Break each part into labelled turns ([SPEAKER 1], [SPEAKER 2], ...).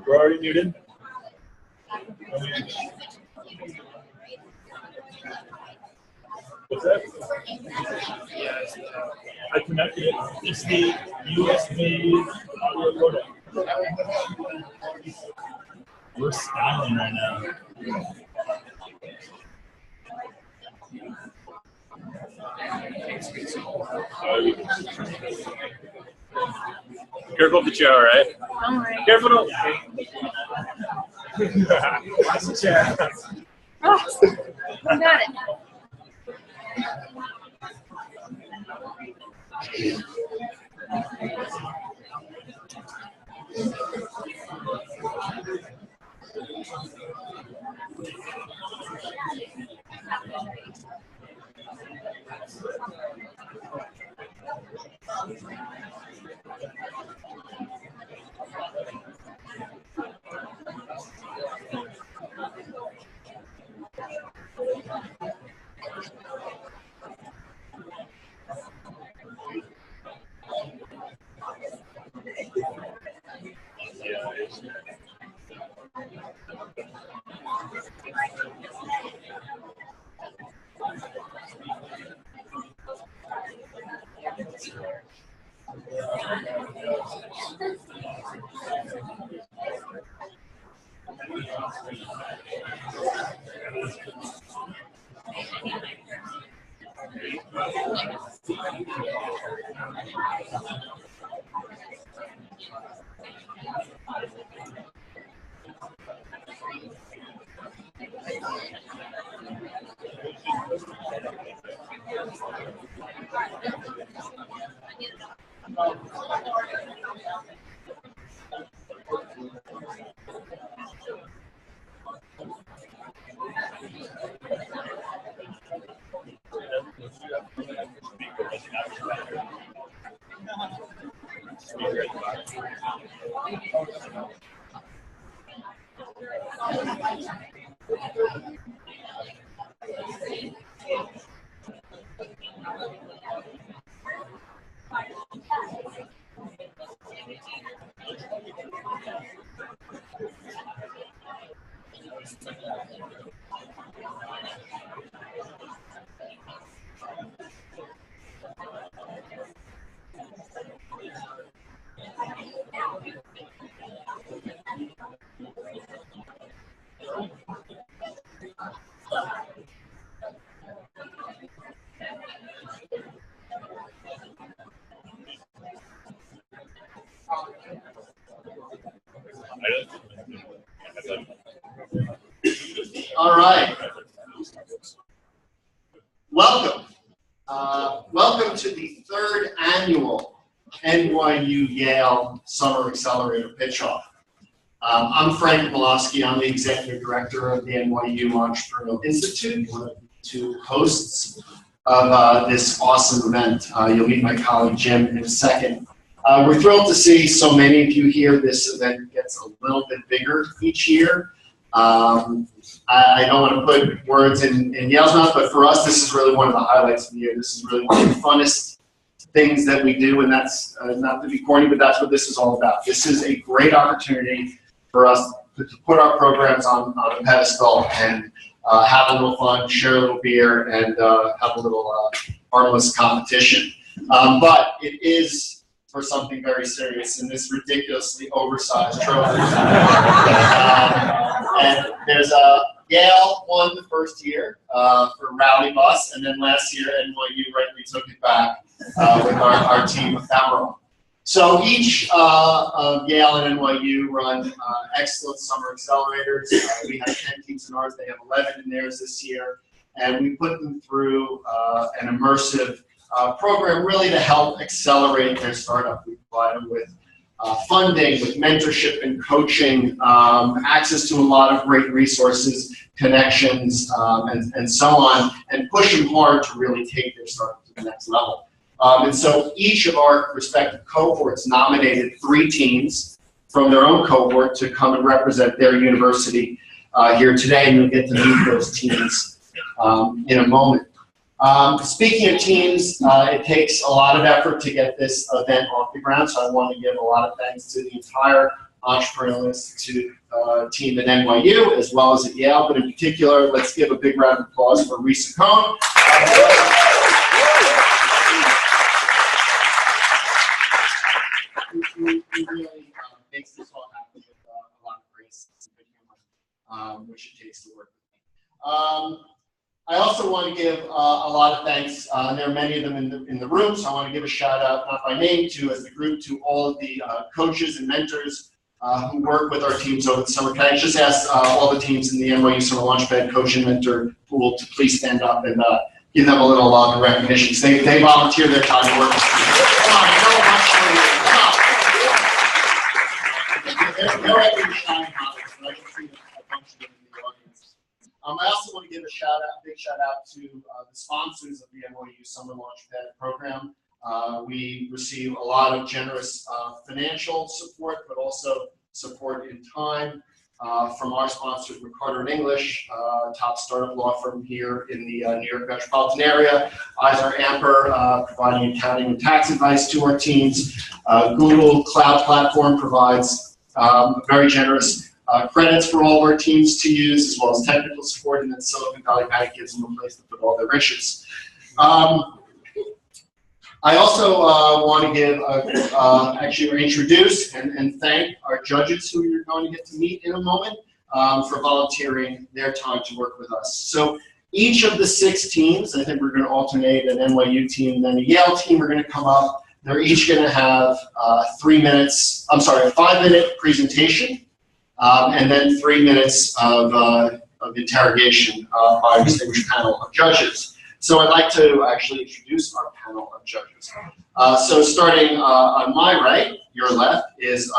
[SPEAKER 1] We're already muted. What's that? Yes. I connected it. It's the USB audio codec. We're styling right now. Careful of the chair, all right?
[SPEAKER 2] Don't worry.
[SPEAKER 1] Careful. Don't. Watch the chair.
[SPEAKER 2] Oh, I got it.
[SPEAKER 3] All right. Welcome. Welcome to the third annual NYU-Yale Summer Accelerator Pitchoff. I'm Frank Milosky. I'm the Executive Director of the NYU Entrepreneurial Institute, one of the two hosts of this awesome event. You'll meet my colleague Jim in a second. We're thrilled to see so many of you here. This event gets a little bit bigger each year. I don't want to put words in Yale's mouth, but for us, this is really one of the highlights of the year. This is really one of the funnest things that we do, and that's not to be corny, but that's what this is all about. This is a great opportunity for us to put our programs on a pedestal and have a little fun, share a little beer, and have a little harmless competition. But it is for something very serious in this ridiculously oversized trophy. And there's Yale won the first year for Rally Bus, and then last year NYU rightly took it back with our team Ephemeral. So each of Yale and NYU run excellent summer accelerators. We have 10 teams in ours. They have 11 in theirs this year. And we put them through an immersive program really to help accelerate their startup. We provide them with funding, with mentorship and coaching, access to a lot of great resources, connections, and so on, and push them hard to really take their startup to the next level. And so each of our respective cohorts nominated 3 teams from their own cohort to come and represent their university here today, and you'll get to meet those teams in a moment. Speaking of teams, it takes a lot of effort to get this event off the ground, so I want to give a lot of thanks to the entire Entrepreneurial Institute team at NYU, as well as at Yale, but in particular, let's give a big round of applause for Risa Cohn. Who really makes this all happen with a lot of grace and good humor, which it takes to work with me. I also want to give a lot of thanks, and there are many of them in the room, so I want to give a shout out, not by name, as the group, to all of the coaches and mentors who work with our teams over the summer. Can I just ask all the teams in the NYU Summer Launchpad Coach and Mentor pool to please stand up and give them a little love and recognition. They volunteer their time to work with me. Come on, I know they're already shining models, but I can see a bunch of them in the audience. I also want to give a big shout out to the sponsors of the NYU Summer Launchpad program. We receive a lot of generous financial support, but also support in time from our sponsors, McCarter & English, top startup law firm here in the New York metropolitan area. Eisner Amper, providing accounting and tax advice to our teams. Google Cloud Platform provides very generous credits for all of our teams to use, as well as technical support, and then Silicon Valley Bank gives them a place to put all their riches. I also want to give, actually introduce and thank our judges who you're going to get to meet in a moment for volunteering their time to work with us. So each of the 6 teams, I think we're going to alternate an NYU team and then a Yale team are going to come up. They're each going to have 3 minutes, I'm sorry, a 5-minute presentation, and then 3 minutes of interrogation by a distinguished panel of judges. So I'd like to actually introduce our panel of judges. So starting on my right, your left, is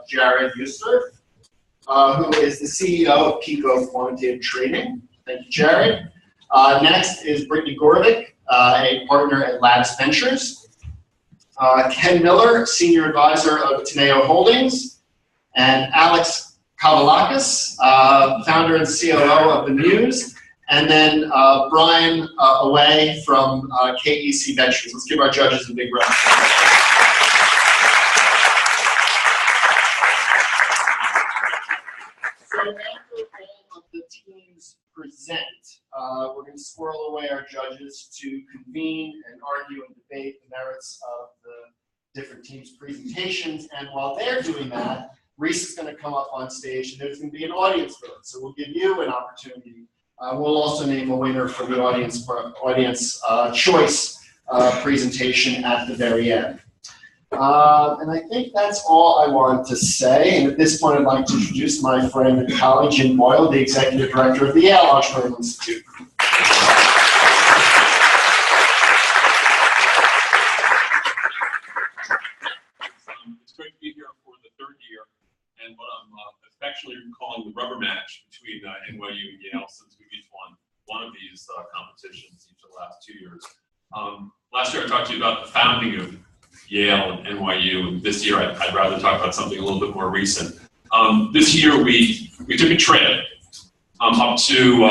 [SPEAKER 3] Jared Euster, who is the CEO of Pico Quantitative Trading. Thank you, Jared. Next is Brittany Gorvick, a partner at Labs Ventures. Ken Miller, Senior Advisor of Teneo Holdings, and Alex Kavalakis, Founder and COO of The Muse, and then Brian Away from KEC Ventures. Let's give our judges a big round. So after all of the teams present, we're going to squirrel away our judges to convene and argue and debate the merits of the different teams' presentations. And while they're doing that, Reese is going to come up on stage, and there's going to be an audience vote. So we'll give you an opportunity. We'll also name a winner for the audience choice presentation at the very end. And I think that's all I wanted to say. And at this point, I'd like to introduce my friend and colleague, Jim Boyle, the Executive Director of the Yale Entrepreneurial Institute.
[SPEAKER 4] It's great to be here for the 3rd year, and what I'm affectionately calling the rubber match between NYU and Yale, since we've each won one of these competitions each of the last 2 years. Last year I talked to you about the founding of Yale and NYU, and this year I'd rather talk about something a little bit more recent. This year we took a trip up to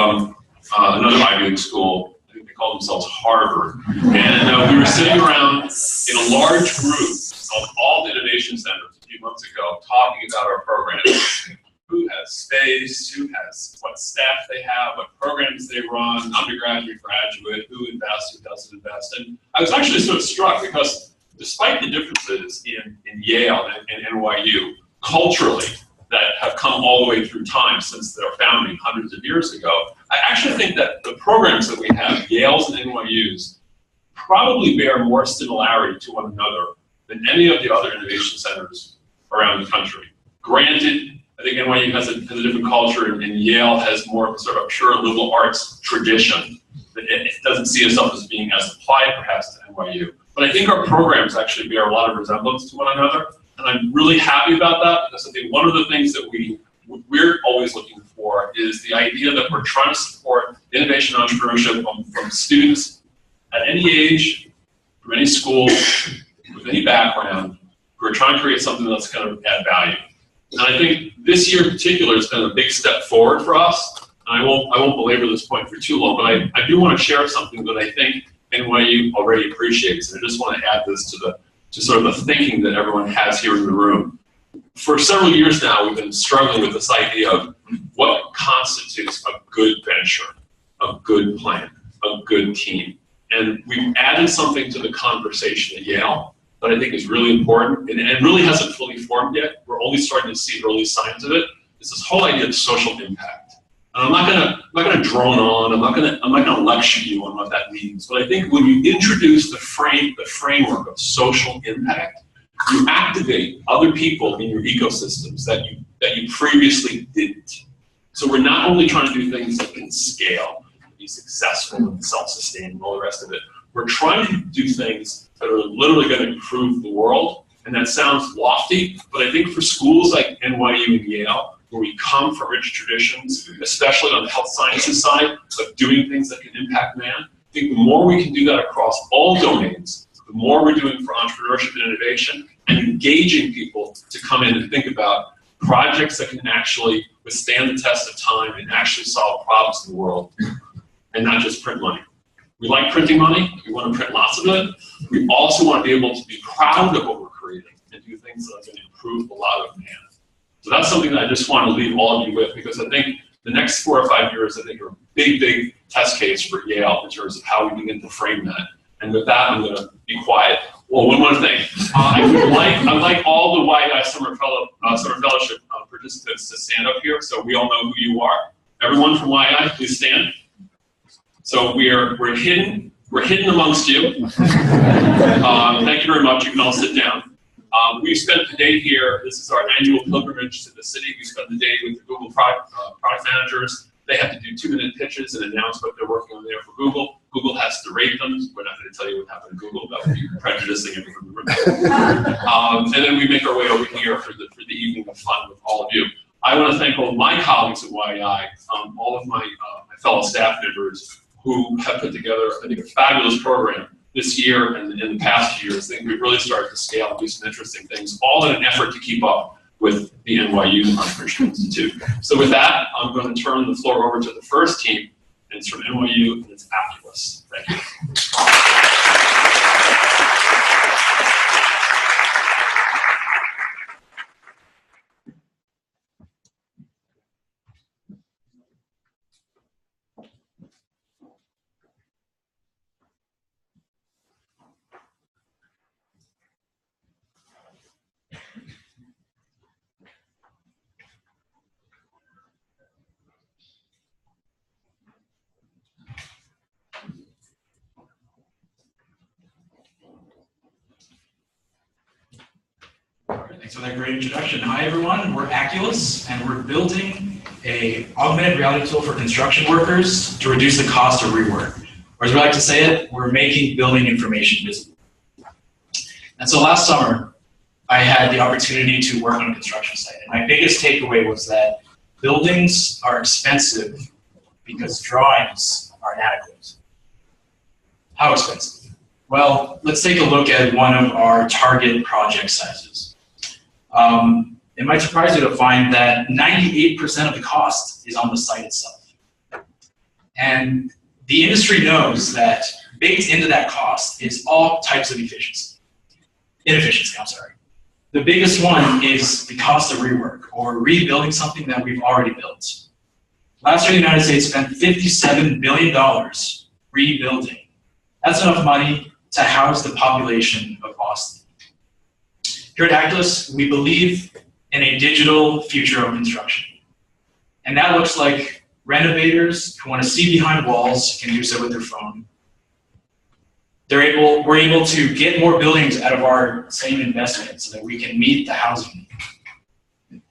[SPEAKER 4] another Ivy League school. I think they call themselves Harvard, and we were sitting around in a large group of all the innovation centers a few months ago, talking about our programs. Who has space, who has what staff they have, what programs they run, undergraduate, graduate, who invests, who doesn't invest. And I was actually sort of struck because despite the differences in Yale and NYU culturally that have come all the way through time since their founding hundreds of years ago, I actually think that the programs that we have, Yale's and NYU's, probably bear more similarity to one another than any of the other innovation centers around the country. Granted, I think NYU has a different culture, and Yale has more of a sort of pure liberal arts tradition. It doesn't see itself as being as applied, perhaps, to NYU. But I think our programs actually bear a lot of resemblance to one another, and I'm really happy about that, because I think one of the things that we're always looking for is the idea that we're trying to support innovation and entrepreneurship from students at any age, from any school, with any background, who are trying to create something that's going to add value. And I think this year in particular has been a big step forward for us, and I won't belabor this point for too long, but I do want to share something that I think NYU already appreciates, and I just want to add this to sort of the thinking that everyone has here in the room. For several years now, we've been struggling with this idea of what constitutes a good venture, a good plan, a good team. And we've added something to the conversation at Yale that I think is really important, and really hasn't fully formed yet. We're only starting to see early signs of it. It's this whole idea of social impact. And I'm not gonna drone on. I'm not gonna lecture you on what that means. But I think when you introduce the framework of social impact, you activate other people in your ecosystems that you previously didn't. So we're not only trying to do things that can scale, be successful and self-sustaining and all the rest of it. We're trying to do things that are literally going to improve the world. And that sounds lofty, but I think for schools like NYU and Yale, where we come from rich traditions, especially on the health sciences side of doing things that can impact man, I think the more we can do that across all domains, the more we're doing for entrepreneurship and innovation, and engaging people to come in and think about projects that can actually withstand the test of time and actually solve problems in the world, and not just print money. We like printing money, we want to print lots of it. We also want to be able to be proud of what we're creating and do things that are going to improve a lot of man. So that's something that I just want to leave all of you with, because I think the next 4 or 5 years, I think, are a big, big test case for Yale in terms of how we begin to frame that. And with that, I'm going to be quiet. Well, one more thing. I'd like all the YI Summer Fellowship participants to stand up here so we all know who you are. Everyone from YI, please stand. So we're hidden amongst you. Thank you very much. You can all sit down. We spent the day here. This is our annual pilgrimage to the city. We spent the day with the Google product managers. They have to do 2-minute pitches and announce what they're working on there for Google. Google has to rate them. We're not going to tell you what happened to Google. That would be prejudicing everyone in the room. And then we make our way over here for the evening of fun with all of you. I want to thank all of my colleagues at YI, all of my fellow staff members who have put together, I think, a fabulous program this year and in the past years. I think we've really started to scale and do some interesting things, all in an effort to keep up with the NYU Entrepreneurial Institute. So with that, I'm going to turn the floor over to the first team, and it's from NYU, and it's Oculus. Thank you.
[SPEAKER 5] Thanks for that great introduction. Hi everyone, we're Oculus, and we're building an augmented reality tool for construction workers to reduce the cost of rework. Or as we like to say it, we're making building information visible. And so last summer, I had the opportunity to work on a construction site. And my biggest takeaway was that buildings are expensive because drawings are inadequate. How expensive? Well, let's take a look at one of our target project sizes. It might surprise you to find that 98% of the cost is on the site itself. And the industry knows that baked into that cost is all types of inefficiency. The biggest one is the cost of rework, or rebuilding something that we've already built. Last year, the United States spent $57 billion rebuilding. That's enough money to house the population of Boston. Here at Oculus, we believe in a digital future of construction. And that looks like renovators who want to see behind walls can do so with their phone. We're able to get more buildings out of our same investment so that we can meet the housing need.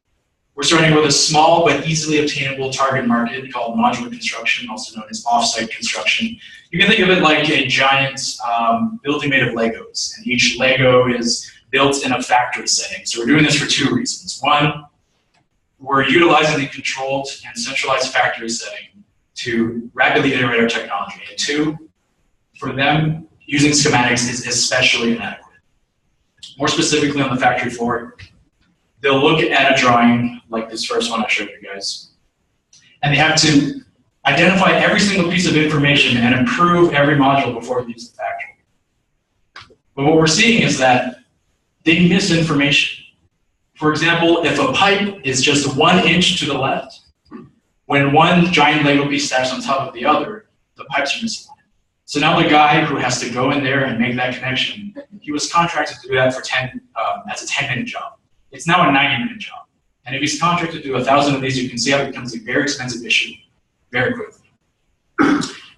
[SPEAKER 5] We're starting with a small but easily obtainable target market called modular construction, also known as off-site construction. You can think of it like a giant building made of Legos, and each Lego is built in a factory setting. So we're doing this for 2 reasons. One, we're utilizing the controlled and centralized factory setting to rapidly iterate our technology. And 2, for them, using schematics is especially inadequate. More specifically on the factory floor, they'll look at a drawing like this first one I showed you guys, and they have to identify every single piece of information and improve every module before it leaves the factory. But what we're seeing is that they miss information. For example, if a pipe is just 1 inch to the left, when one giant Lego piece stacks on top of the other, the pipes are misaligned. So now the guy who has to go in there and make that connection, he was contracted to do that for as a 10-minute job. It's now a 90-minute job. And if he's contracted to do 1,000 of these, you can see how it becomes a very expensive issue very quickly.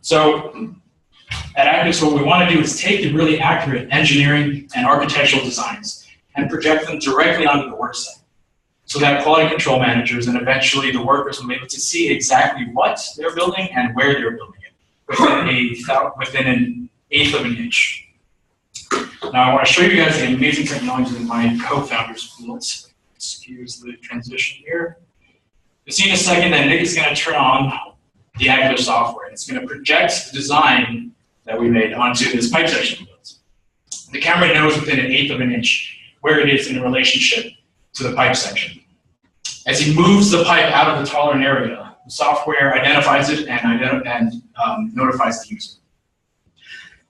[SPEAKER 5] So at Actis, what we want to do is take the really accurate engineering and architectural designs and project them directly onto the work site, so that quality control managers and eventually the workers will be able to see exactly what they're building and where they're building it within an eighth of an inch. Now I want to show you guys the amazing technology that my co-founders built. Excuse the transition here. You'll see in a second that Nick is going to turn on the Active software. It's going to project the design that we made onto this pipe section we built. The camera knows within an eighth of an inch where it is in relationship to the pipe section. As he moves the pipe out of the tolerant area, the software identifies it and notifies the user.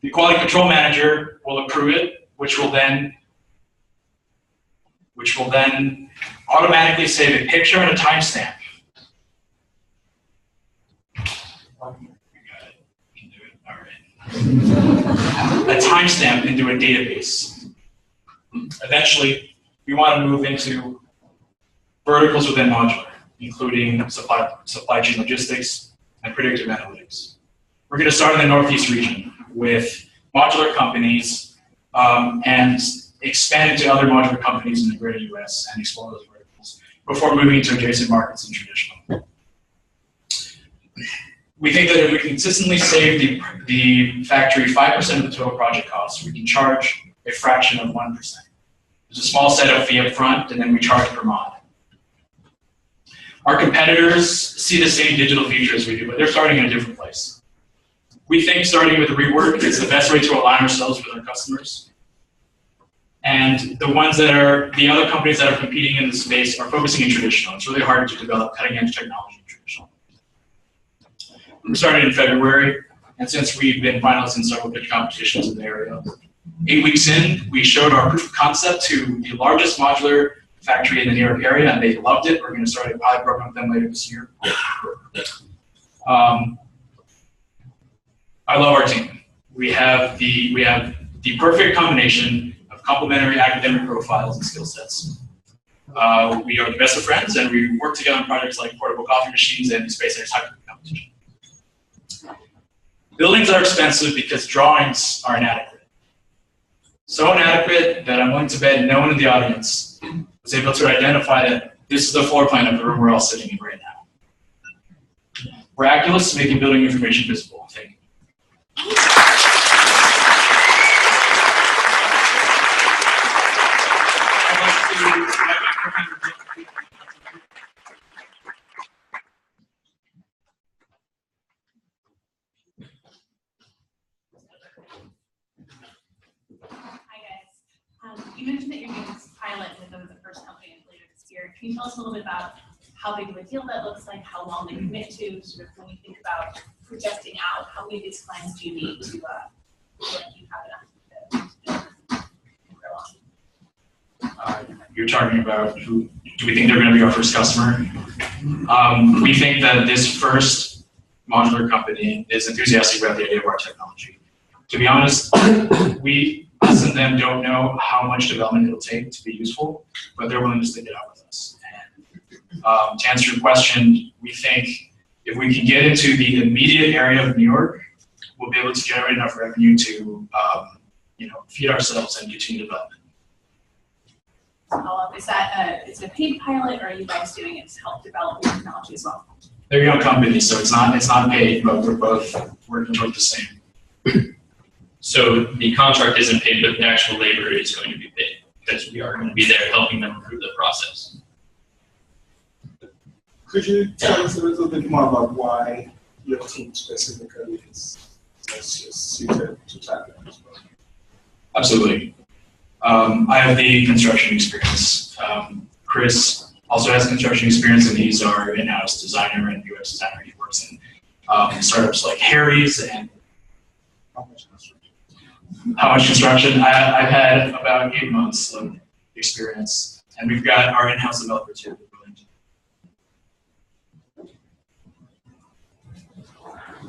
[SPEAKER 5] The quality control manager will approve it, which will then automatically save a picture and a timestamp. A timestamp into a database. Eventually, we want to move into verticals within modular, including supply chain logistics and predictive analytics. We're going to start in the Northeast region with modular companies and expand into other modular companies in the greater US and explore those verticals before moving into adjacent markets and traditional. We think that if we consistently save the factory 5% of the total project cost, we can charge a fraction of 1%. There's a small setup fee up front, and then we charge per mod. Our competitors see the same digital features we do, but they're starting in a different place. We think starting with rework is the best way to align ourselves with our customers. And the other companies that are competing in the space are focusing in traditional. It's really hard to develop cutting-edge technology in traditional. We started in February, and since we've been finalists in several pitch competitions in the area, 8 weeks in, we showed our proof of concept to the largest modular factory in the New York area, and they loved it. We're going to start a pilot program with them later this year. I love our team. We have the perfect combination of complementary academic profiles and skill sets. We are the best of friends, and we work together on projects like portable coffee machines and the SpaceX hacking competition. Buildings are expensive because drawings are inadequate. So inadequate that I'm willing to bet no one in the audience was able to identify that this is the floor plan of the room we're all sitting in right now. We're Acculus, making building information visible. Thank you.
[SPEAKER 2] You mentioned that you're doing this pilot with the first company later this year. Can you tell us a little bit about how big of a deal that looks like, how long they commit to, sort of when you think about projecting out, how many of these clients do you need to let you have enough to grow on?
[SPEAKER 5] You're talking about who do we think they're going to be our first customer? We think that this first modular company is enthusiastic about the idea of our technology. To be honest, us and them don't know how much development it'll take to be useful, but they're willing to stick it out with us. And to answer your question, we think if we can get into the immediate area of New York, we'll be able to generate enough revenue to feed ourselves and continue development.
[SPEAKER 2] Is that is it a paid pilot, or are you guys doing it to help develop your technology as well?
[SPEAKER 5] They're young companies, so it's not paid, but we're both working toward the same.
[SPEAKER 6] So the contract isn't paid, but the actual labor is going to be paid because we are going to be there helping them improve the process.
[SPEAKER 7] Could you tell us a little bit more about why your team specifically is suited to tackle this problem?
[SPEAKER 5] Absolutely. I have the construction experience. Chris also has construction experience, and he's our in-house designer and UX designer. He works in startups like Harry's and How much construction? I've had about 8 months of experience, and we've got our in-house developer too.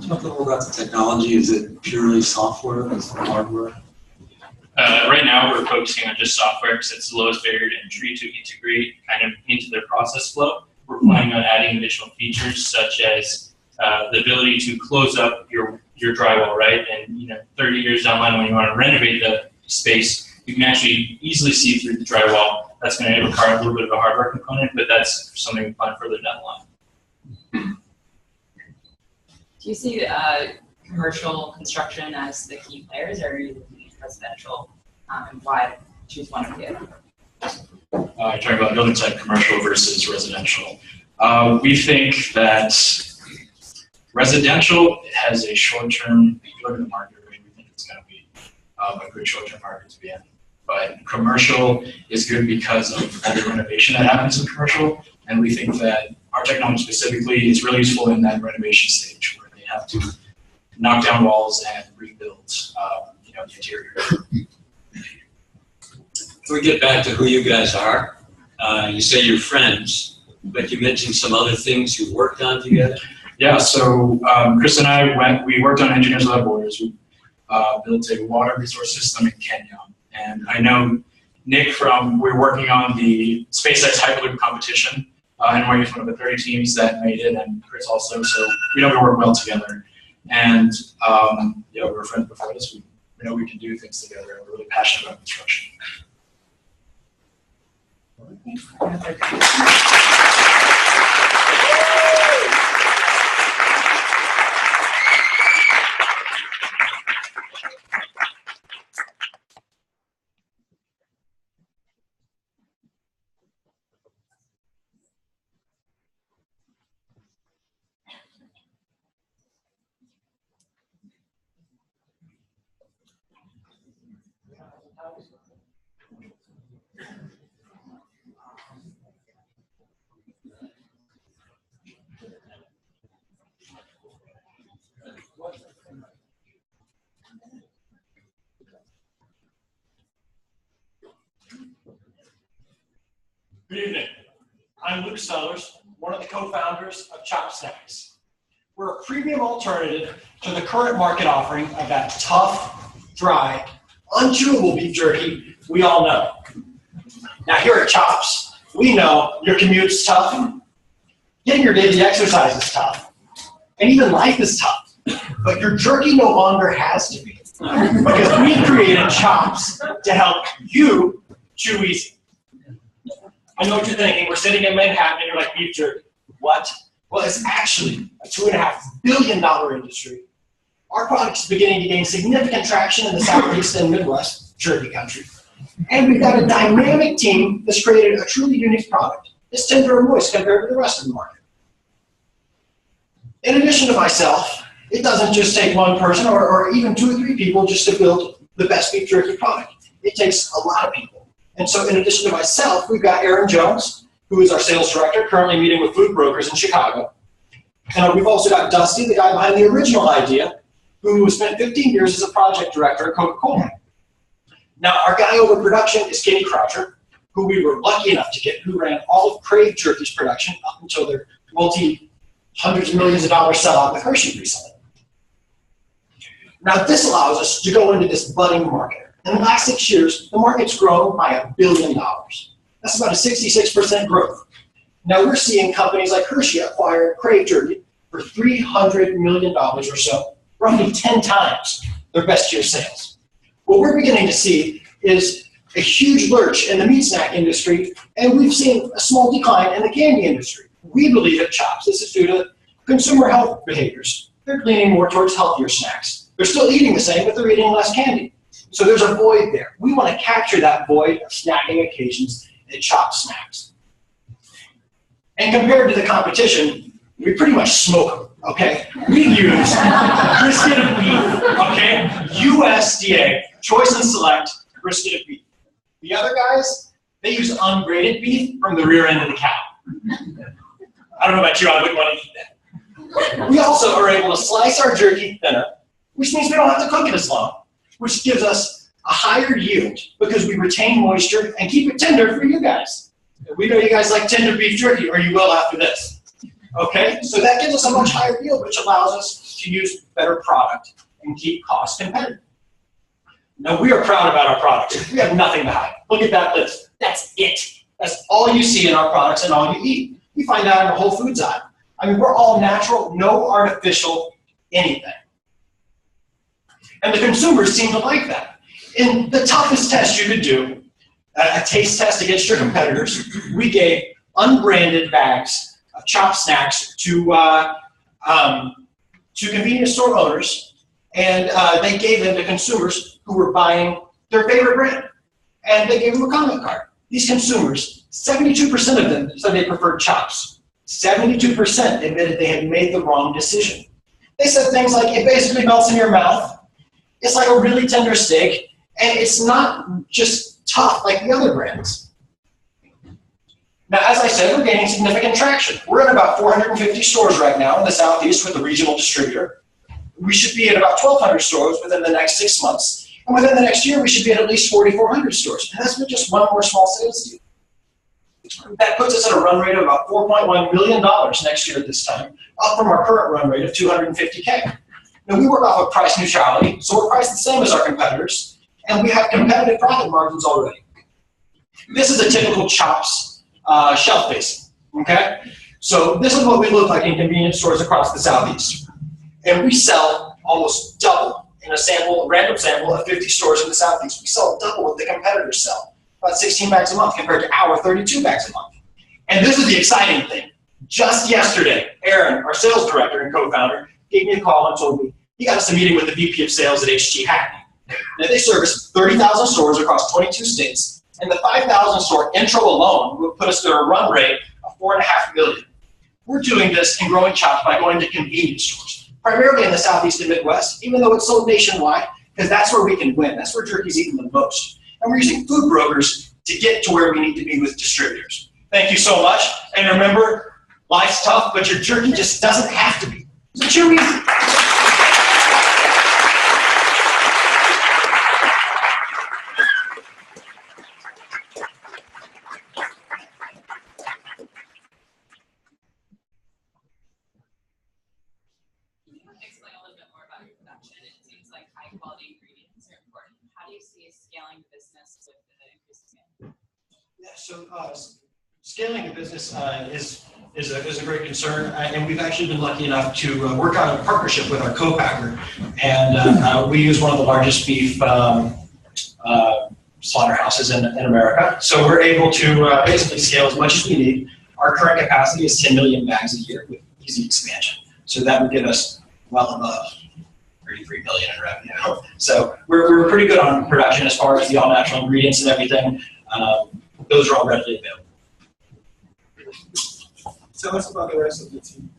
[SPEAKER 8] Talk a little about the technology. Is it purely software? Is it hardware?
[SPEAKER 6] Right now, we're focusing on just software because it's the lowest barrier to entry to integrate kind of into their process flow. We're planning on adding additional features such as the ability to close up your drywall, right? And 30 years down the line, when you want to renovate the space, you can actually easily see through the drywall. That's going to require a little bit of a hardware component, but that's something we plan further down the line.
[SPEAKER 9] Do you see commercial construction as the key players, or are you looking at residential, and why choose one or the other?
[SPEAKER 5] You're talking about building type commercial versus residential. We think that residential has a short-term, if you look at the market rate, we think it's going to be a good short-term market to be in. But commercial is good because of all the renovation that happens in commercial, and we think that our technology specifically is really useful in that renovation stage where they have to knock down walls and rebuild the interior.
[SPEAKER 8] If we get back to who you guys are, you say you're friends, but you mentioned some other things you worked on together.
[SPEAKER 5] Yeah, so Chris and I we worked on Engineers Without Borders. We built a water resource system in Kenya. And I know Nick we're working on the SpaceX Hyperloop competition. NYU is one of the 30 teams that made it, and Chris also, so we know we work well together. And we were friends before this. We know we can do things together, and we're really passionate about construction.
[SPEAKER 10] Good evening. I'm Luke Sellers, one of the co-founders of Chop Snacks. We're a premium alternative to the current market offering of that tough, dry, unchewable beef jerky we all know. Now here at Chops, we know your commute's tough, getting your daily exercise is tough, and even life is tough. But your jerky no longer has to be, because we created Chops to help you chew easy. I know what you're thinking. We're sitting in Manhattan and you're like, beef jerky. What? Well, it's actually a $2.5 billion industry. Our product is beginning to gain significant traction in the Southeast and Midwest, jerky country. And we've got a dynamic team that's created a truly unique product. It's tender and moist compared to the rest of the market. In addition to myself, it doesn't just take one person or even 2 or 3 people just to build the best beef jerky product. It takes a lot of people. And so in addition to myself, we've got Aaron Jones, who is our sales director, currently meeting with food brokers in Chicago. And we've also got Dusty, the guy behind the original idea, who spent 15 years as a project director at Coca-Cola. Now, our guy over production is Katie Croucher, who we were lucky enough to get, who ran all of Crave Jerky's production up until their multi-hundreds of millions of dollars sellout with Hershey recently. Now, this allows us to go into this budding market. In the last 6 years, the market's grown by $1 billion. That's about a 66% growth. Now we're seeing companies like Hershey acquire Crave Jerky for $300 million or so, roughly 10 times their best year sales. What we're beginning to see is a huge lurch in the meat snack industry, and we've seen a small decline in the candy industry. We believe at Chops this is due to consumer health behaviors. They're leaning more towards healthier snacks. They're still eating the same, but they're eating less candy. So there's a void there. We want to capture that void of snacking occasions at Chopped Snacks. And compared to the competition, we pretty much smoke them, okay? We use brisket of beef, okay? USDA, choice and select brisket of beef. The other guys, they use ungraded beef from the rear end of the cow. I don't know about you, I wouldn't want to eat that. We also are able to slice our jerky thinner, which means we don't have to cook it as long, which gives us a higher yield because we retain moisture and keep it tender for you guys. We know you guys like tender beef jerky, or you will after this. Okay, so that gives us a much higher yield, which allows us to use better product and keep costs competitive. Now, we are proud about our products. We have nothing to hide. Look at that list. That's it. That's all you see in our products and all you eat. You find that in the Whole Foods aisle. I mean, we're all natural, no artificial anything. And the consumers seem to like that. In the toughest test you could do, a taste test against your competitors, we gave unbranded bags of chopped snacks to convenience store owners, and they gave them to consumers who were buying their favorite brand. And they gave them a comment card. These consumers, 72% of them said they preferred chops. 72% admitted they had made the wrong decision. They said things like, it basically melts in your mouth. It's like a really tender steak. And it's not just tough like the other brands. Now, as I said, we're gaining significant traction. We're in about 450 stores right now in the Southeast with a regional distributor. We should be at about 1,200 stores within the next 6 months. And within the next year, we should be at least 4,400 stores. And that's with just one more small sales deal. That puts us at a run rate of about $4.1 million next year at this time, up from our current run rate of $250K. Now, we work off of price neutrality, so we're priced the same as our competitors, and we have competitive profit margins already. This is a typical Chops shelf facing, okay? So this is what we look like in convenience stores across the Southeast. And we sell almost double in a random sample of 50 stores in the Southeast. We sell double what the competitors sell, about 16 bags a month compared to our 32 bags a month. And this is the exciting thing. Just yesterday, Aaron, our sales director and co-founder, gave me a call and told me he got us a meeting with the VP of sales at HG Hackney. Now, they service 30,000 stores across 22 states, and the 5,000 store intro alone would put us to a run rate of $4.5 million. We're doing this and growing Chops by going to convenience stores, primarily in the Southeast and Midwest, even though it's sold nationwide, because that's where we can win. That's where jerky's eaten the most. And we're using food brokers to get to where we need to be with distributors. Thank you so much. And remember, life's tough, but your jerky just doesn't have to be. So chew easy. So scaling the business is a great concern, and we've actually been lucky enough to work out a partnership with our co-packer, and we use one of the largest beef slaughterhouses in America. So we're able to basically scale as much as we need. Our current capacity is 10 million bags a year with easy expansion. So that would get us well above 33 million in revenue. So we're pretty good on production as far as the all-natural ingredients and everything. Those are all readily available.
[SPEAKER 7] Tell us about the rest of the team.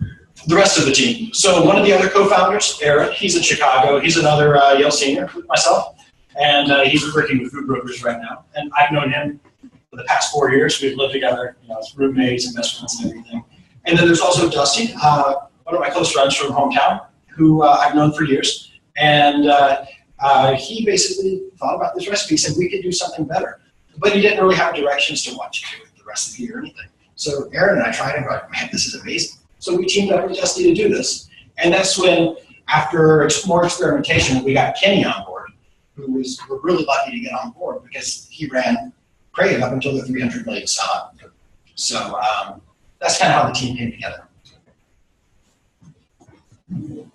[SPEAKER 10] The rest of the team. So one of the other co-founders, Aaron, he's in Chicago. He's another Yale senior with myself, and he's working with food brokers right now. And I've known him for the past 4 years. We've lived together, as roommates and best friends and everything. And then there's also Dusty, one of my close friends from hometown, who I've known for years. And he basically thought about this recipe, said we could do something better. But he didn't really have directions to what to do with the recipe or anything. So Aaron and I tried and we're like, man, this is amazing. So we teamed up with Dusty to do this. And that's when, after more experimentation, we got Kenny on board, who we're really lucky to get on board because he ran Crave up until the 300 million stock. So that's kind of how the team came together.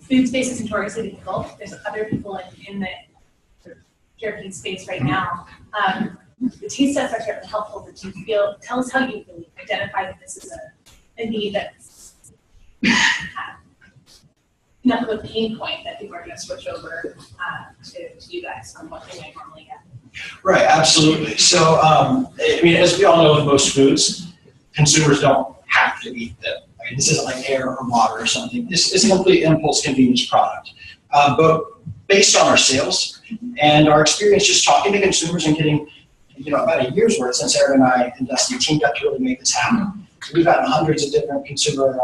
[SPEAKER 2] Food space is notoriously difficult. There's other people in the European space right now. The taste tests are certainly helpful, but do you feel, tell us how you really identify that this is a need that's enough of a pain point that people are going to switch over to you guys from what they might normally get.
[SPEAKER 10] Right, absolutely. So, I mean, as we all know with most foods, consumers don't have to eat them. I mean, this isn't like air or water or something. This is a complete impulse convenience product. But based on our sales and our experience just talking to consumers and getting about a year's worth since Aaron and I and Dusty teamed up to really make this happen. we've gotten hundreds of different consumer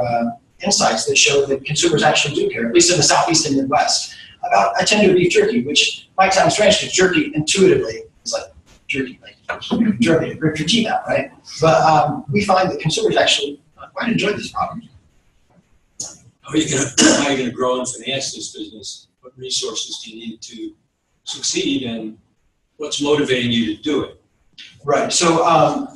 [SPEAKER 10] insights that show that consumers actually do care, at least in the Southeast and Midwest, about a tender beef jerky, which might sound strange because jerky intuitively is like jerky, like jerky, rip your teeth out, right? But we find that consumers actually quite enjoy this product.
[SPEAKER 8] How are you going to grow and finance this business? What resources do you need to succeed, and what's motivating you to do it?
[SPEAKER 10] Right. So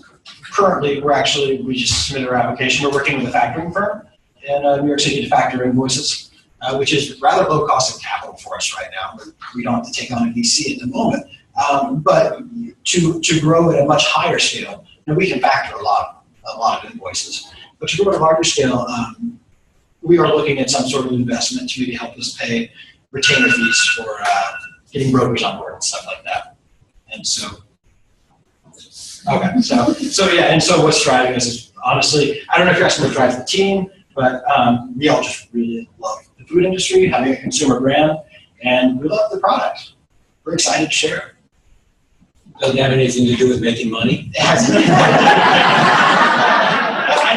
[SPEAKER 10] currently, we just submitted our application. We're working with a factoring firm in New York City to factor invoices, which is rather low cost of capital for us right now. We don't have to take on a VC at the moment. But to grow at a much higher scale, we can factor a lot of invoices. But to grow at a larger scale, we are looking at some sort of investment to maybe help us pay retainer fees for getting brokers on board and stuff like that. And so, okay, so yeah, and so what's driving us is honestly, I don't know if you're asking what drives the team, but we all just really love the food industry, having a consumer brand, and we love the product. We're excited to share it.
[SPEAKER 8] Doesn't have anything to do with making money?
[SPEAKER 10] It has.
[SPEAKER 6] I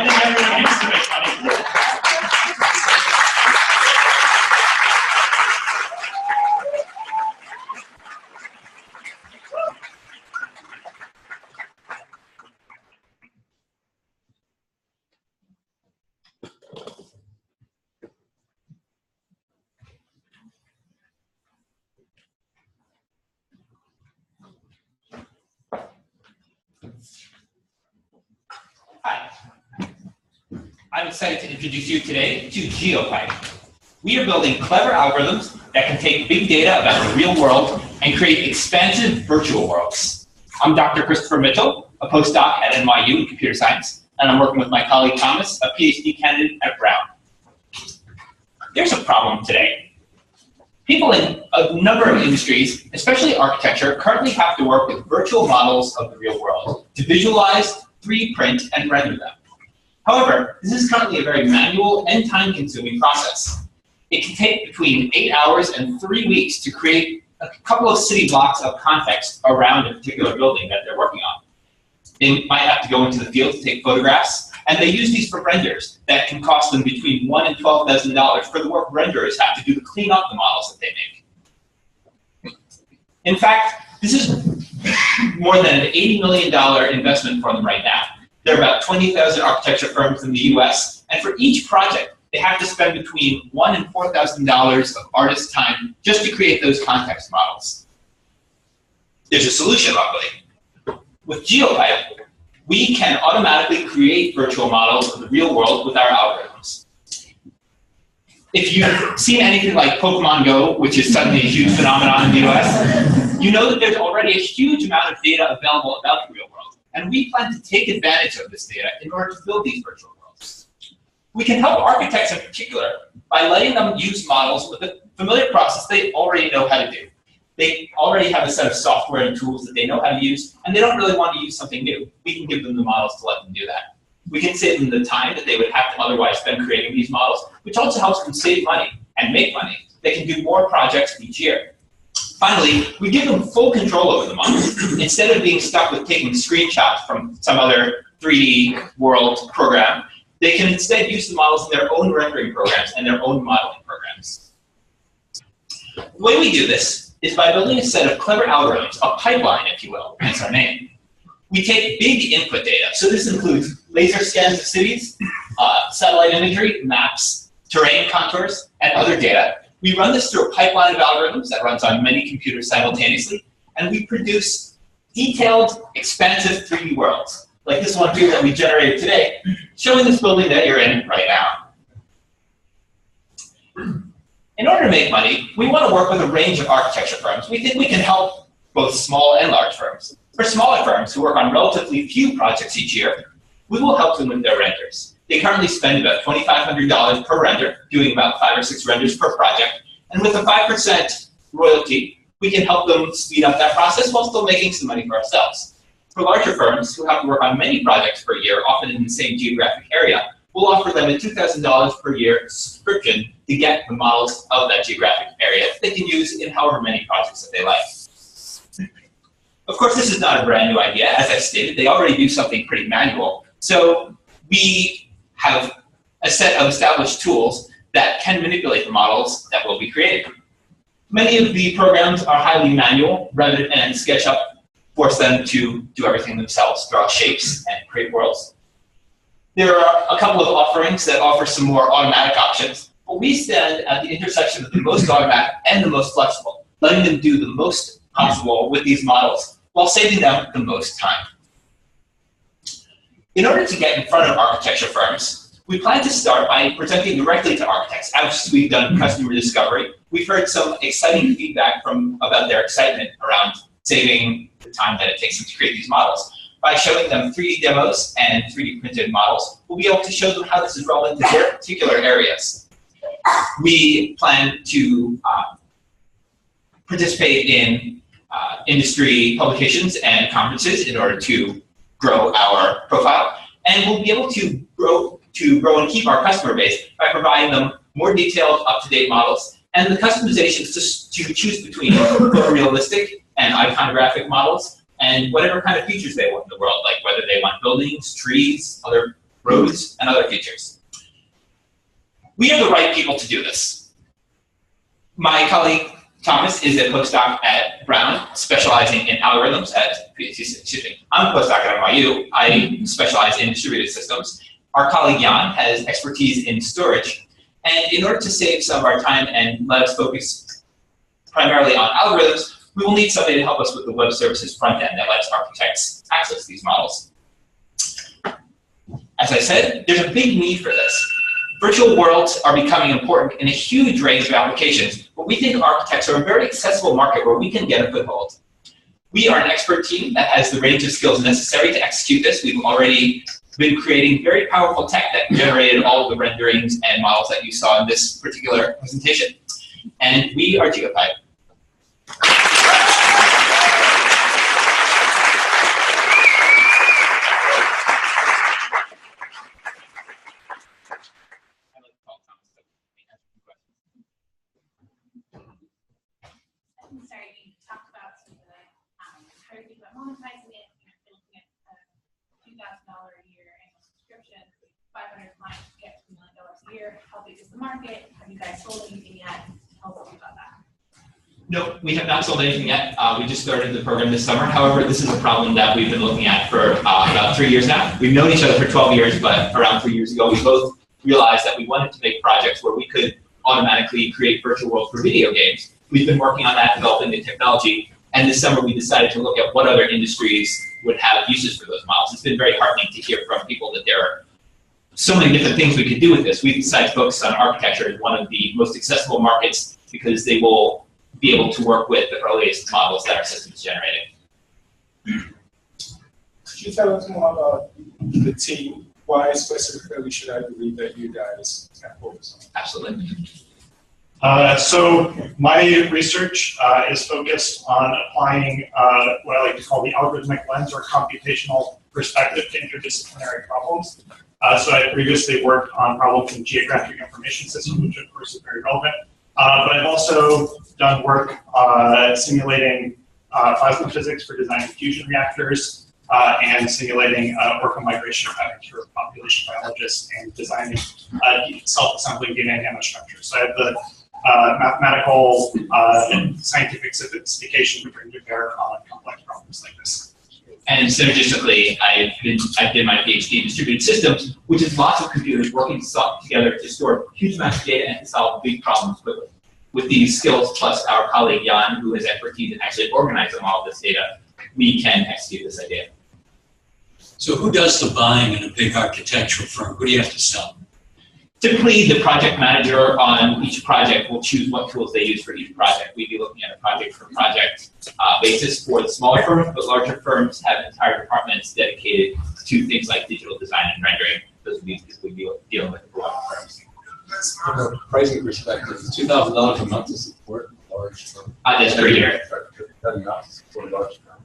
[SPEAKER 6] think everyone needs to make money.
[SPEAKER 11] Hi, I'm excited to introduce you today to GeoPipe. We are building clever algorithms that can take big data about the real world and create expansive virtual worlds. I'm Dr. Christopher Mitchell, a postdoc at NYU in computer science, and I'm working with my colleague Thomas, a PhD candidate at Brown. There's a problem today. People in a number of industries, especially architecture, currently have to work with virtual models of the real world to visualize, 3D print, and render them. However, this is currently a very manual and time-consuming process. It can take between 8 hours and 3 weeks to create a couple of city blocks of context around a particular building that they're working on. They might have to go into the field to take photographs, and they use these for renders that can cost them between $1,000 and $12,000 for the work renderers have to do to clean up the models that they make. In fact, this is more than an $80 million investment for them right now. There are about 20,000 architecture firms in the US, and for each project, they have to spend between $1,000 and $4,000 of artist time just to create those context models. There's a solution, luckily. With GeoPipe, we can automatically create virtual models of the real world with our algorithms. If you've seen anything like Pokemon Go, which is suddenly a huge phenomenon in the US, you know that there's already a huge amount of data available about the real world, and we plan to take advantage of this data in order to build these virtual worlds. We can help architects in particular by letting them use models with a familiar process they already know how to do. They already have a set of software and tools that they know how to use, and they don't really want to use something new. We can give them the models to let them do that. We can save them the time that they would have to otherwise spend creating these models, which also helps them save money and make money. They can do more projects each year. Finally, we give them full control over the models. Instead of being stuck with taking screenshots from some other 3D world program, they can instead use the models in their own rendering programs and their own modeling programs. The way we do this is by building a set of clever algorithms, a pipeline, if you will, hence our name. We take big input data. So this includes laser scans of cities, satellite imagery, maps, terrain contours, and other data. We run this through a pipeline of algorithms that runs on many computers simultaneously, and we produce detailed, expansive 3D worlds, like this one here that we generated today, showing this building that you're in right now. In order to make money, we want to work with a range of architecture firms. We think we can help both small and large firms. For smaller firms who work on relatively few projects each year, we will help them with their renders. They currently spend about $2,500 per render, doing about 5 or 6 renders per project. And with a 5% royalty, we can help them speed up that process while still making some money for ourselves. For larger firms who have to work on many projects per year, often in the same geographic area, we'll offer them a $2,000 per year subscription to get the models of that geographic area that they can use in however many projects that they like. Of course, this is not a brand new idea. As I stated, they already do something pretty manual. So we have a set of established tools that can manipulate the models that will be created. Many of the programs are highly manual, rather than SketchUp force them to do everything themselves, draw shapes and create worlds. There are a couple of offerings that offer some more automatic options, but we stand at the intersection of the most automatic and the most flexible, letting them do the most possible with these models while saving them the most time. In order to get in front of architecture firms, we plan to start by presenting directly to architects. As we've done customer discovery, we've heard some exciting feedback about their excitement around saving the time that it takes them to create these models. By showing them 3D demos and 3D printed models, we'll be able to show them how this is relevant to their particular areas. We plan to participate in industry publications and conferences in order to grow our profile, and we'll be able to grow and keep our customer base by providing them more detailed, up-to-date models and the customizations to choose between photorealistic and iconographic models and whatever kind of features they want in the world, like whether they want buildings, trees, other roads, and other features. We have the right people to do this. My colleague Thomas is a postdoc at Brown, specializing in algorithms I'm a postdoc at NYU. I specialize in distributed systems. Our colleague Jan has expertise in storage. And in order to save some of our time and let us focus primarily on algorithms, we will need somebody to help us with the web services front end that lets architects access these models. As I said, there's a big need for this. Virtual worlds are becoming important in a huge range of applications, but we think architects are a very accessible market where we can get a foothold. We are an expert team that has the range of skills necessary to execute this. We've already been creating very powerful tech that generated all of the renderings and models that you saw in this particular presentation. And we are Geopipe.
[SPEAKER 2] Sorry, you talked about some of the how you think about monetizing it. You're looking at a $2,000 a year annual subscription, 500 clients get $2 million a year. How big is the market? Have you guys sold anything yet? Tell us about that.
[SPEAKER 11] No, we have not sold anything yet. We just started the program this summer. However, this is a problem that we've been looking at for about 3 years now. We've known each other for 12 years, but around 3 years ago, we both realized that we wanted to make projects where we could automatically create virtual worlds for video games. We've been working on that, developing the technology, and this summer we decided to look at what other industries would have uses for those models. It's been very heartening to hear from people that there are so many different things we could do with this. We decided to focus on architecture as one of the most accessible markets because they will be able to work with the earliest models that our system is generating.
[SPEAKER 7] Could you tell us more about the team? Why specifically should I believe that you guys can focus on?
[SPEAKER 11] Absolutely.
[SPEAKER 1] So my research is focused on applying what I like to call the algorithmic lens or computational perspective to interdisciplinary problems. So I previously worked on problems in geographic information systems, which of course is very relevant. But I've also done work simulating plasma physics for designing fusion reactors and simulating orca migration patterns for population biologists and designing self-assembling DNA nanostructures. So I have the mathematical and scientific sophistication to bring to bear on complex problems like this.
[SPEAKER 11] And synergistically, I did my PhD in distributed systems, which is lots of computers working together to store huge amounts of data and to solve big problems quickly. With these skills, plus our colleague Jan, who has expertise in actually organizing all of this data, we can execute this idea.
[SPEAKER 8] So who does the buying in a big architectural firm? Who do you have to sell?
[SPEAKER 11] Typically, the project manager on each project will choose what tools they use for each project. We'd be looking at a project-for-project basis for the smaller firms, but larger firms have entire departments dedicated to things like digital design and rendering. Those would be dealing with the larger firms.
[SPEAKER 12] From a pricing perspective, $2,000 a month to support a large firm.
[SPEAKER 11] That's pretty good.
[SPEAKER 12] Not to support a large firm.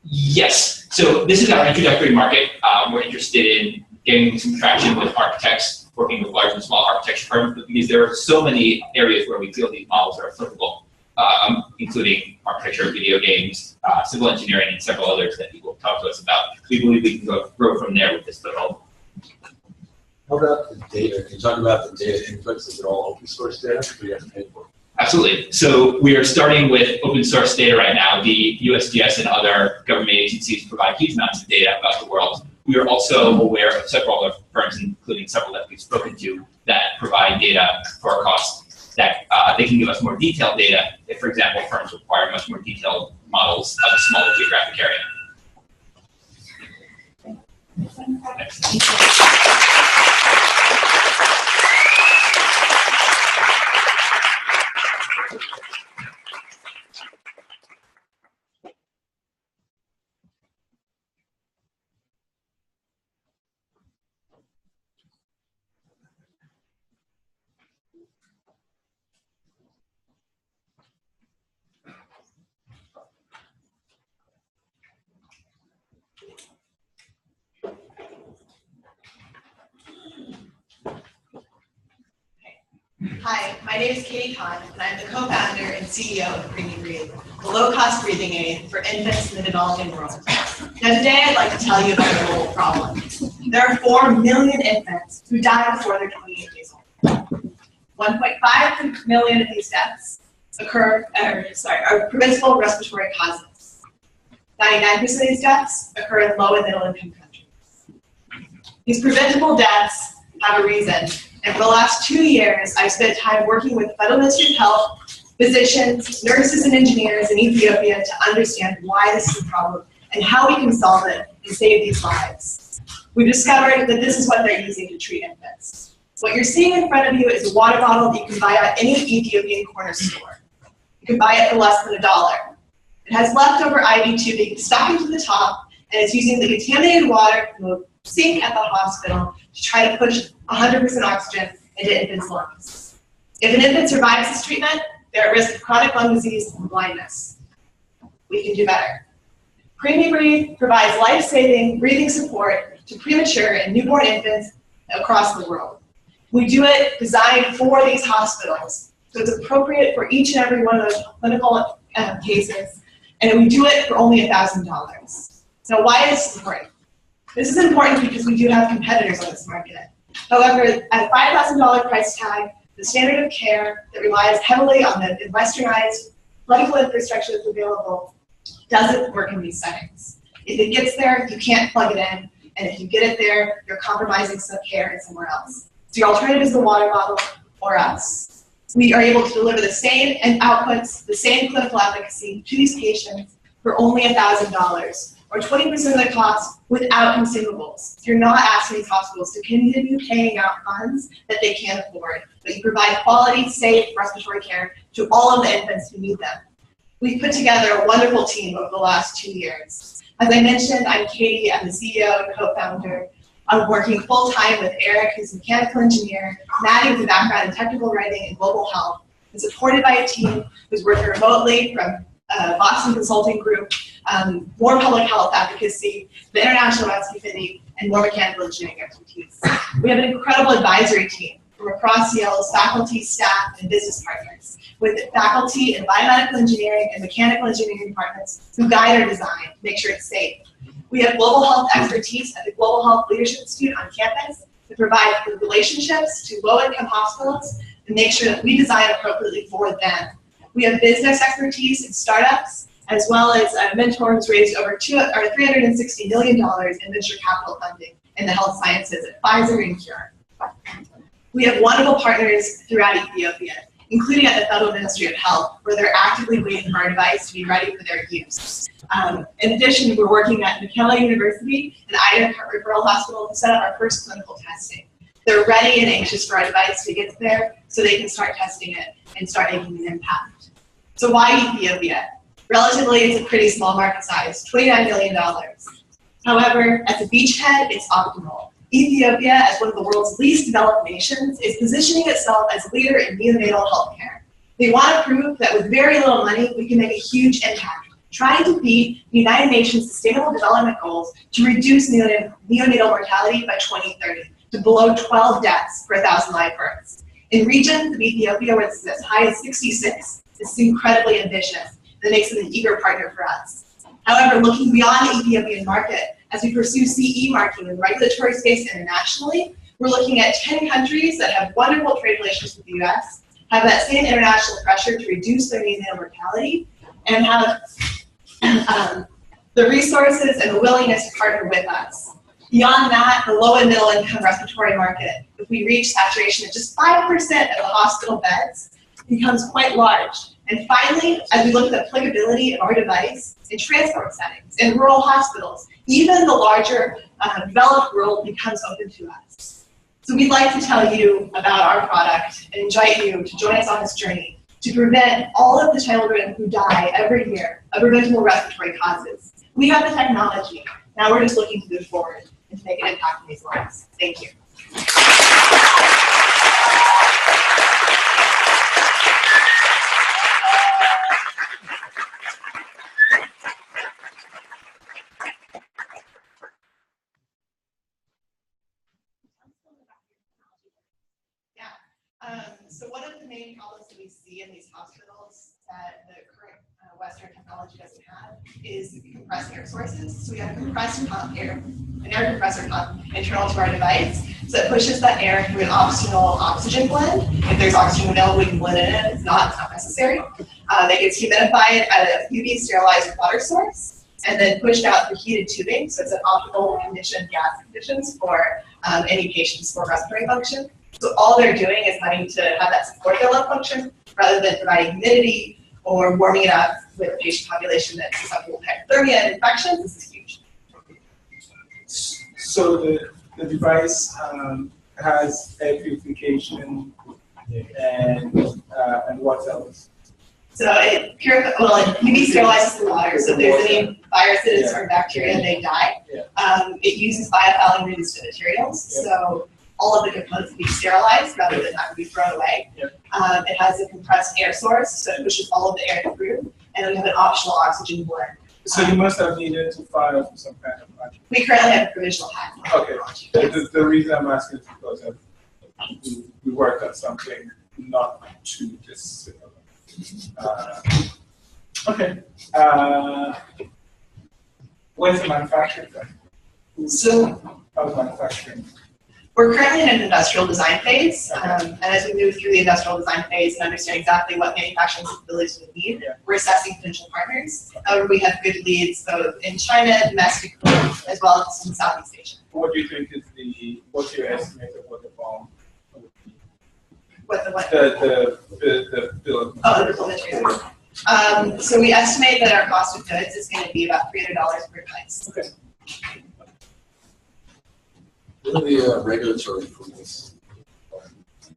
[SPEAKER 11] Yes. So this is our introductory market. We're interested in getting some traction with architects, working with large and small architecture firms, but because there are so many areas where we feel these models are applicable, including architecture, video games, civil engineering, and several others that people talk to us about. We believe we can grow from there with this foothold.
[SPEAKER 12] How about the data? Can you talk about the data inputs? Is it all open source data, or do you have to pay for it?
[SPEAKER 11] Absolutely. So we are starting with open source data right now. The USGS and other government agencies provide huge amounts of data about the world. We are also aware of several other firms, including several that we've spoken to, that provide data for our costs, that they can give us more detailed data if, for example, firms require much more detailed models of a smaller geographic area.
[SPEAKER 13] Hi, my name is Katie Kahn, and I'm the co-founder and CEO of Breathe, a low-cost breathing aid for infants in the developing world. Now today I'd like to tell you about a global problem. There are 4 million infants who die before they're 28 years old. 1.5 million of these deaths are preventable respiratory causes. 99% of these deaths occur in low and middle income countries. These preventable deaths have a reason. And for the last 2 years, I've spent time working with the Federal Ministry of Health, physicians, nurses, and engineers in Ethiopia to understand why this is a problem and how we can solve it and save these lives. We've discovered that this is what they're using to treat infants. What you're seeing in front of you is a water bottle that you can buy at any Ethiopian corner store. You can buy it for less than $1. It has leftover IV tubing stuck into the top, and it's using the contaminated water from the sink at the hospital to try to push 100% oxygen into infants' lungs. If an infant survives this treatment, they're at risk of chronic lung disease and blindness. We can do better. Breathe provides life-saving breathing support to premature and newborn infants across the world. We do it designed for these hospitals, so it's appropriate for each and every one of those clinical cases, and we do it for only $1,000. Now, why is this important? This is important because we do have competitors on this market. However, at a $5,000 price tag, the standard of care that relies heavily on the westernized medical infrastructure that's available doesn't work in these settings. If it gets there, you can't plug it in, and if you get it there, you're compromising some care in somewhere else. So your alternative is the water bottle or us. We are able to deliver the same outputs, the same clinical efficacy to these patients for only $1,000. Or 20% of the cost without consumables. You're not asking these hospitals to continue paying out funds that they can't afford, but you provide quality, safe respiratory care to all of the infants who need them. We've put together a wonderful team over the last 2 years. As I mentioned, I'm Katie, I'm the CEO and co-founder. I'm working full-time with Eric, who's a mechanical engineer, Maddie with a background in technical writing and global health, and supported by a team who's working remotely from Boston Consulting Group, more public health advocacy, the International Rescue Committee, and more mechanical engineering expertise. We have an incredible advisory team from across Yale's faculty, staff, and business partners, with faculty in biomedical engineering and mechanical engineering departments who guide our design to make sure it's safe. We have global health expertise at the Global Health Leadership Institute on campus to provide relationships to low-income hospitals and make sure that we design appropriately for them. We have business expertise in startups, as well as a mentor who's raised over $360 million in venture capital funding in the health sciences at Pfizer and Cure. We have wonderful partners throughout Ethiopia, including at the Federal Ministry of Health, where they're actively waiting for our device to be ready for their use. In addition, we're working at McKellar University and Ida Referral Hospital to set up our first clinical testing. They're ready and anxious for our device to get there so they can start testing it and start making an impact. So why Ethiopia? Relatively, it's a pretty small market size, $29 million. However, as a beachhead, it's optimal. Ethiopia, as one of the world's least developed nations, is positioning itself as a leader in neonatal healthcare. They want to prove that with very little money, we can make a huge impact, trying to beat the United Nations Sustainable Development Goals to reduce neonatal mortality by 2030 to below 12 deaths per 1,000 live births. In regions of Ethiopia where it's as high as 66, this is incredibly ambitious. That makes them an eager partner for us. However, looking beyond the Ethiopian market, as we pursue CE marking in the regulatory space internationally, We're looking at 10 countries that have wonderful trade relations with the US, have that same international pressure to reduce their neonatal mortality, and have the resources and the willingness to partner with us. Beyond that, the low and middle income respiratory market, if we reach saturation at just 5% of the hospital beds, becomes quite large. And finally, as we look at the applicability of our device in transport settings, in rural hospitals, even the larger developed world becomes open to us. So we'd like to tell you about our product and invite you to join us on this journey to prevent all of the children who die every year of preventable respiratory causes. We have the technology. Now we're just looking to move forward and to make an impact in these lives. Thank you. So one of the main problems that we see in these hospitals that the current Western technology doesn't have is compressed air sources. So we have compressed an air compressor pump internal to our device. So it pushes that air through an optional oxygen blend. If there's oxygen available, we can blend it in. If it's not necessary. That gets humidified at a UV sterilized water source and then pushed out through heated tubing. So it's an optimal condition, gas conditions for any patient's for respiratory function. So all they're doing is having to have that support their lung function rather than providing humidity or warming it up with a patient population that's susceptible to hypothermia and infections. This is huge.
[SPEAKER 7] So the device has air purification and what else?
[SPEAKER 13] So it UV sterilizes the water. So if there's any viruses or bacteria, they die. It uses biofouling-resistant materials. So all of the components can be sterilized rather than have to be thrown away. It has a compressed air source, so it pushes all of the air through, and we have an optional oxygen blend.
[SPEAKER 7] So you must have needed to file for some kind of project.
[SPEAKER 13] We currently have a provisional patent.
[SPEAKER 7] Okay. The reason I'm asking is because we worked on something not too dissimilar. Okay. Where's the manufacturing done?
[SPEAKER 13] So
[SPEAKER 7] how's manufacturing?
[SPEAKER 13] We're currently in an industrial design phase, and as we move through the industrial design phase and understand exactly what manufacturing capabilities we need, we're assessing potential partners. We have good leads both in China, domestically, as well as in Southeast Asia.
[SPEAKER 7] What do you think is what's your estimate of what the bomb would be?
[SPEAKER 13] What the what?
[SPEAKER 7] The bill of
[SPEAKER 13] materials. So we estimate that our cost of goods is going to be about $300 per device.
[SPEAKER 7] Okay.
[SPEAKER 12] What are the regulatory approvals?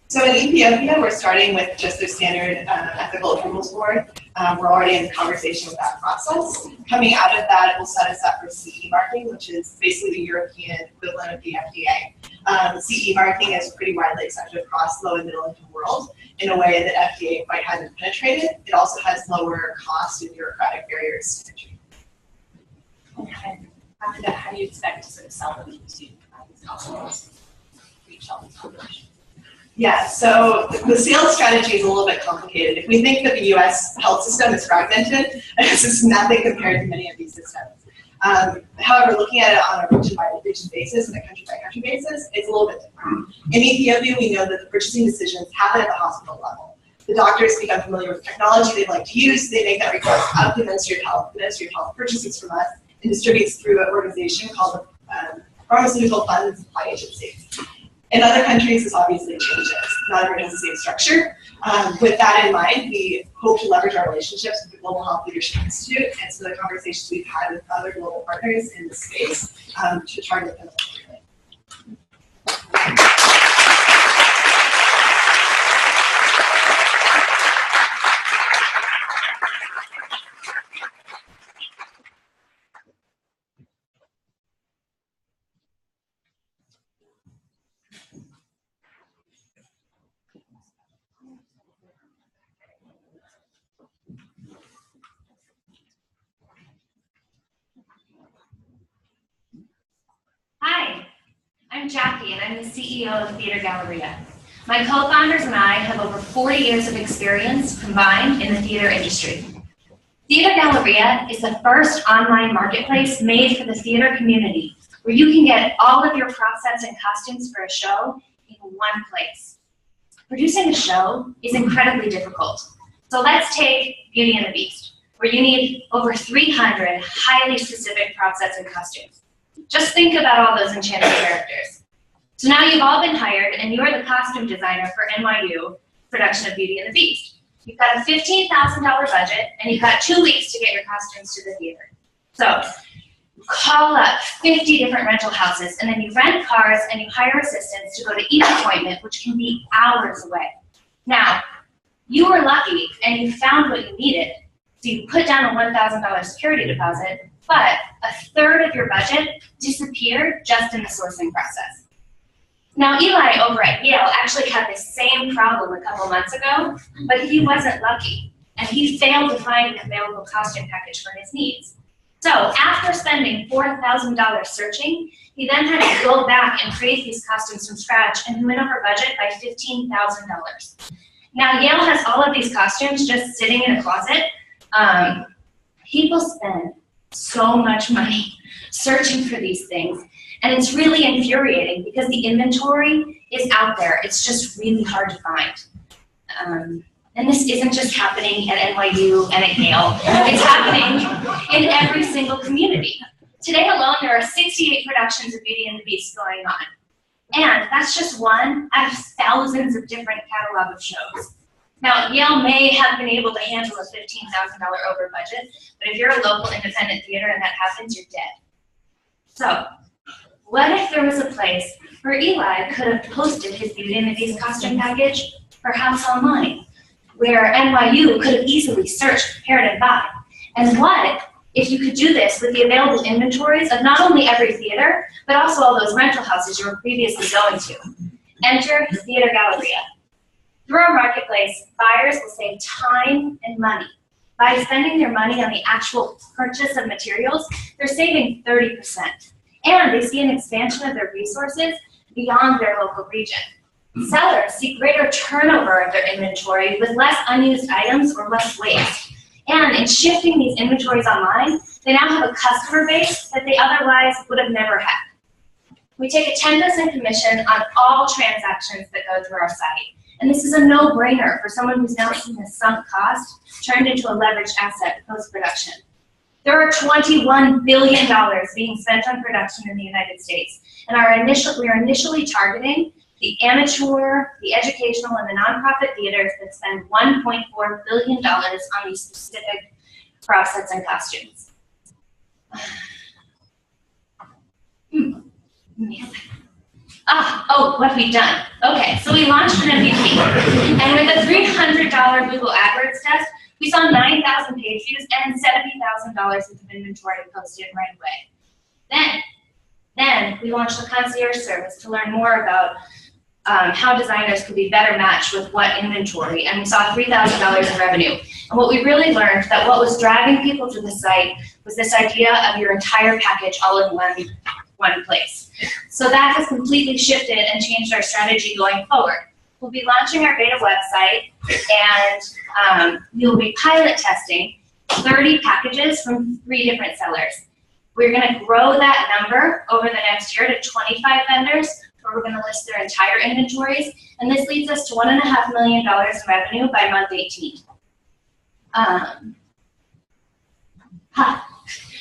[SPEAKER 13] So in Ethiopia, we're starting with just their standard ethical approvals board. We're already in conversation with that process. Coming out of that, it will set us up for CE marking, which is basically the European equivalent of the FDA. CE marking is pretty widely accepted across low and middle income world in a way that FDA quite hasn't penetrated. It also has lower cost and bureaucratic barriers to entry.
[SPEAKER 2] Okay. After that, how do you expect to sort of sell them to these hospitals? Reach all these populations?
[SPEAKER 13] Yeah, so the sales strategy is a little bit complicated. If we think that the US health system is fragmented, this is nothing compared to many of these systems. However, looking at it on a region-by-region basis and a country-by-country basis, it's a little bit different. In Ethiopia, we know that the purchasing decisions happen at the hospital level. The doctors become familiar with technology they'd like to use, they make that request out to the Ministry of Health. The Ministry of Health purchases from us and distributes through an organization called the Pharmaceutical Fund and Supply Agency. In other countries, this obviously changes. Not everyone has the same structure. With that in mind, we hope to leverage our relationships with the Global Health Leadership Institute and some of the conversations we've had with other global partners in this space to target them appropriately.
[SPEAKER 14] Hi, I'm Jackie and I'm the CEO of Theater Galleria. My co-founders and I have over 40 years of experience combined in the theater industry. Theater Galleria is the first online marketplace made for the theater community, where you can get all of your props and costumes for a show in one place. Producing a show is incredibly difficult. So let's take Beauty and the Beast, where you need over 300 highly specific prop sets and costumes. Just think about all those enchanted characters. So now you've all been hired, and you're the costume designer for NYU production of Beauty and the Beast. You've got a $15,000 budget, and you've got 2 weeks to get your costumes to the theater. So call up 50 different rental houses, and then you rent cars and you hire assistants to go to each appointment, which can be hours away. Now, you were lucky and you found what you needed, so you put down a $1,000 security deposit, but a third of your budget disappeared just in the sourcing process. Now, Eli over at Yale actually had the same problem a couple months ago, but he wasn't lucky, and he failed to find an available costume package for his needs. So after spending $4,000 searching, he then had to go back and create these costumes from scratch, and he went over budget by $15,000. Now, Yale has all of these costumes just sitting in a closet. People spend so much money searching for these things, and it's really infuriating because the inventory is out there. It's just really hard to find. And this isn't just happening at NYU and at Yale. It's happening in every single community. Today alone, there are 68 productions of Beauty and the Beast going on. And that's just one out of thousands of different catalog of shows. Now, Yale may have been able to handle a $15,000 over budget, but if you're a local independent theater and that happens, you're dead. So, what if there was a place where Eli could have posted his Beauty and the Beast costume package, perhaps online, where NYU could have easily searched, compared, and buy? And what if you could do this with the available inventories of not only every theater, but also all those rental houses you were previously going to? Enter Theater Galleria. Through our marketplace, buyers will save time and money. By spending their money on the actual purchase of materials, they're saving 30%. And they see an expansion of their resources beyond their local region. Sellers see greater turnover of their inventory with less unused items or less waste. And in shifting these inventories online, they now have a customer base that they otherwise would have never had. We take a 10% commission on all transactions that go through our site. And this is a no-brainer for someone who's now seen a sunk cost turned into a leveraged asset post-production. There are $21 billion being spent on production in the United States. And we are initially targeting the amateur, the educational, and the nonprofit theaters that spend $1.4 billion on these specific prop sets and costumes. What we've done. Okay, so we launched an MVP. And with a $300 Google AdWords test, we saw 9,000 page views and $70,000 worth of inventory posted right away. Then we launched the concierge service to learn more about how designers could be better matched with what inventory, and we saw $3,000 in revenue. And what we really learned that what was driving people to the site was this idea of your entire package all in one place. So that has completely shifted and changed our strategy going forward. We'll be launching our beta website, and we'll be pilot testing 30 packages from 3 different sellers. We're going to grow that number over the next year to 25 vendors, where we're going to list their entire inventories, and this leads us to $1.5 million in revenue by month 18.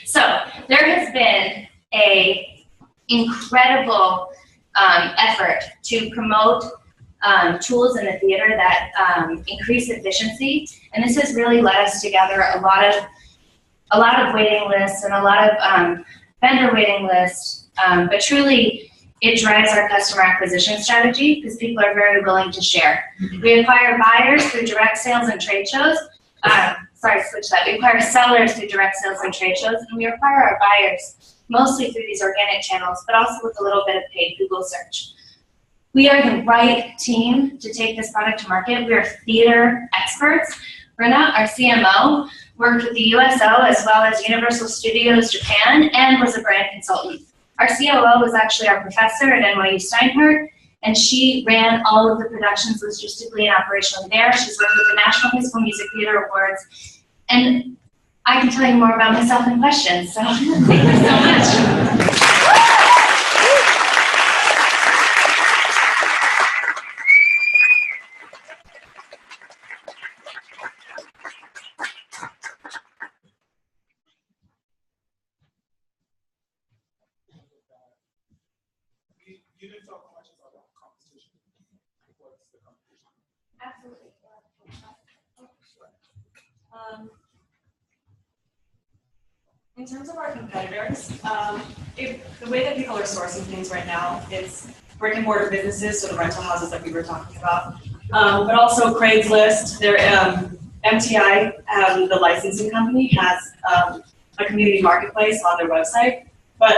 [SPEAKER 14] So there has been an incredible effort to promote tools in the theater that increase efficiency, and this has really led us to gather a lot of waiting lists and a lot of vendor waiting lists, but truly it drives our customer acquisition strategy because people are very willing to share. We acquire buyers through direct sales and trade shows. We acquire sellers through direct sales and trade shows, and we acquire our buyers mostly through these organic channels, but also with a little bit of paid Google search. We are the right team to take this product to market. We are theater experts. Rena, our CMO, worked with the USO as well as Universal Studios Japan and was a brand consultant. Our COO was actually our professor at NYU Steinhardt, and she ran all of the productions logistically and operationally there. She's worked with the National High School Music Theater Awards, and I can tell you more about myself in questions, so thank you so much. Absolutely.
[SPEAKER 15] In terms of our competitors, the way that people are sourcing things right now, it's brick and mortar businesses, so the rental houses that we were talking about, but also Craigslist. Their MTI, the licensing company, has a community marketplace on their website, but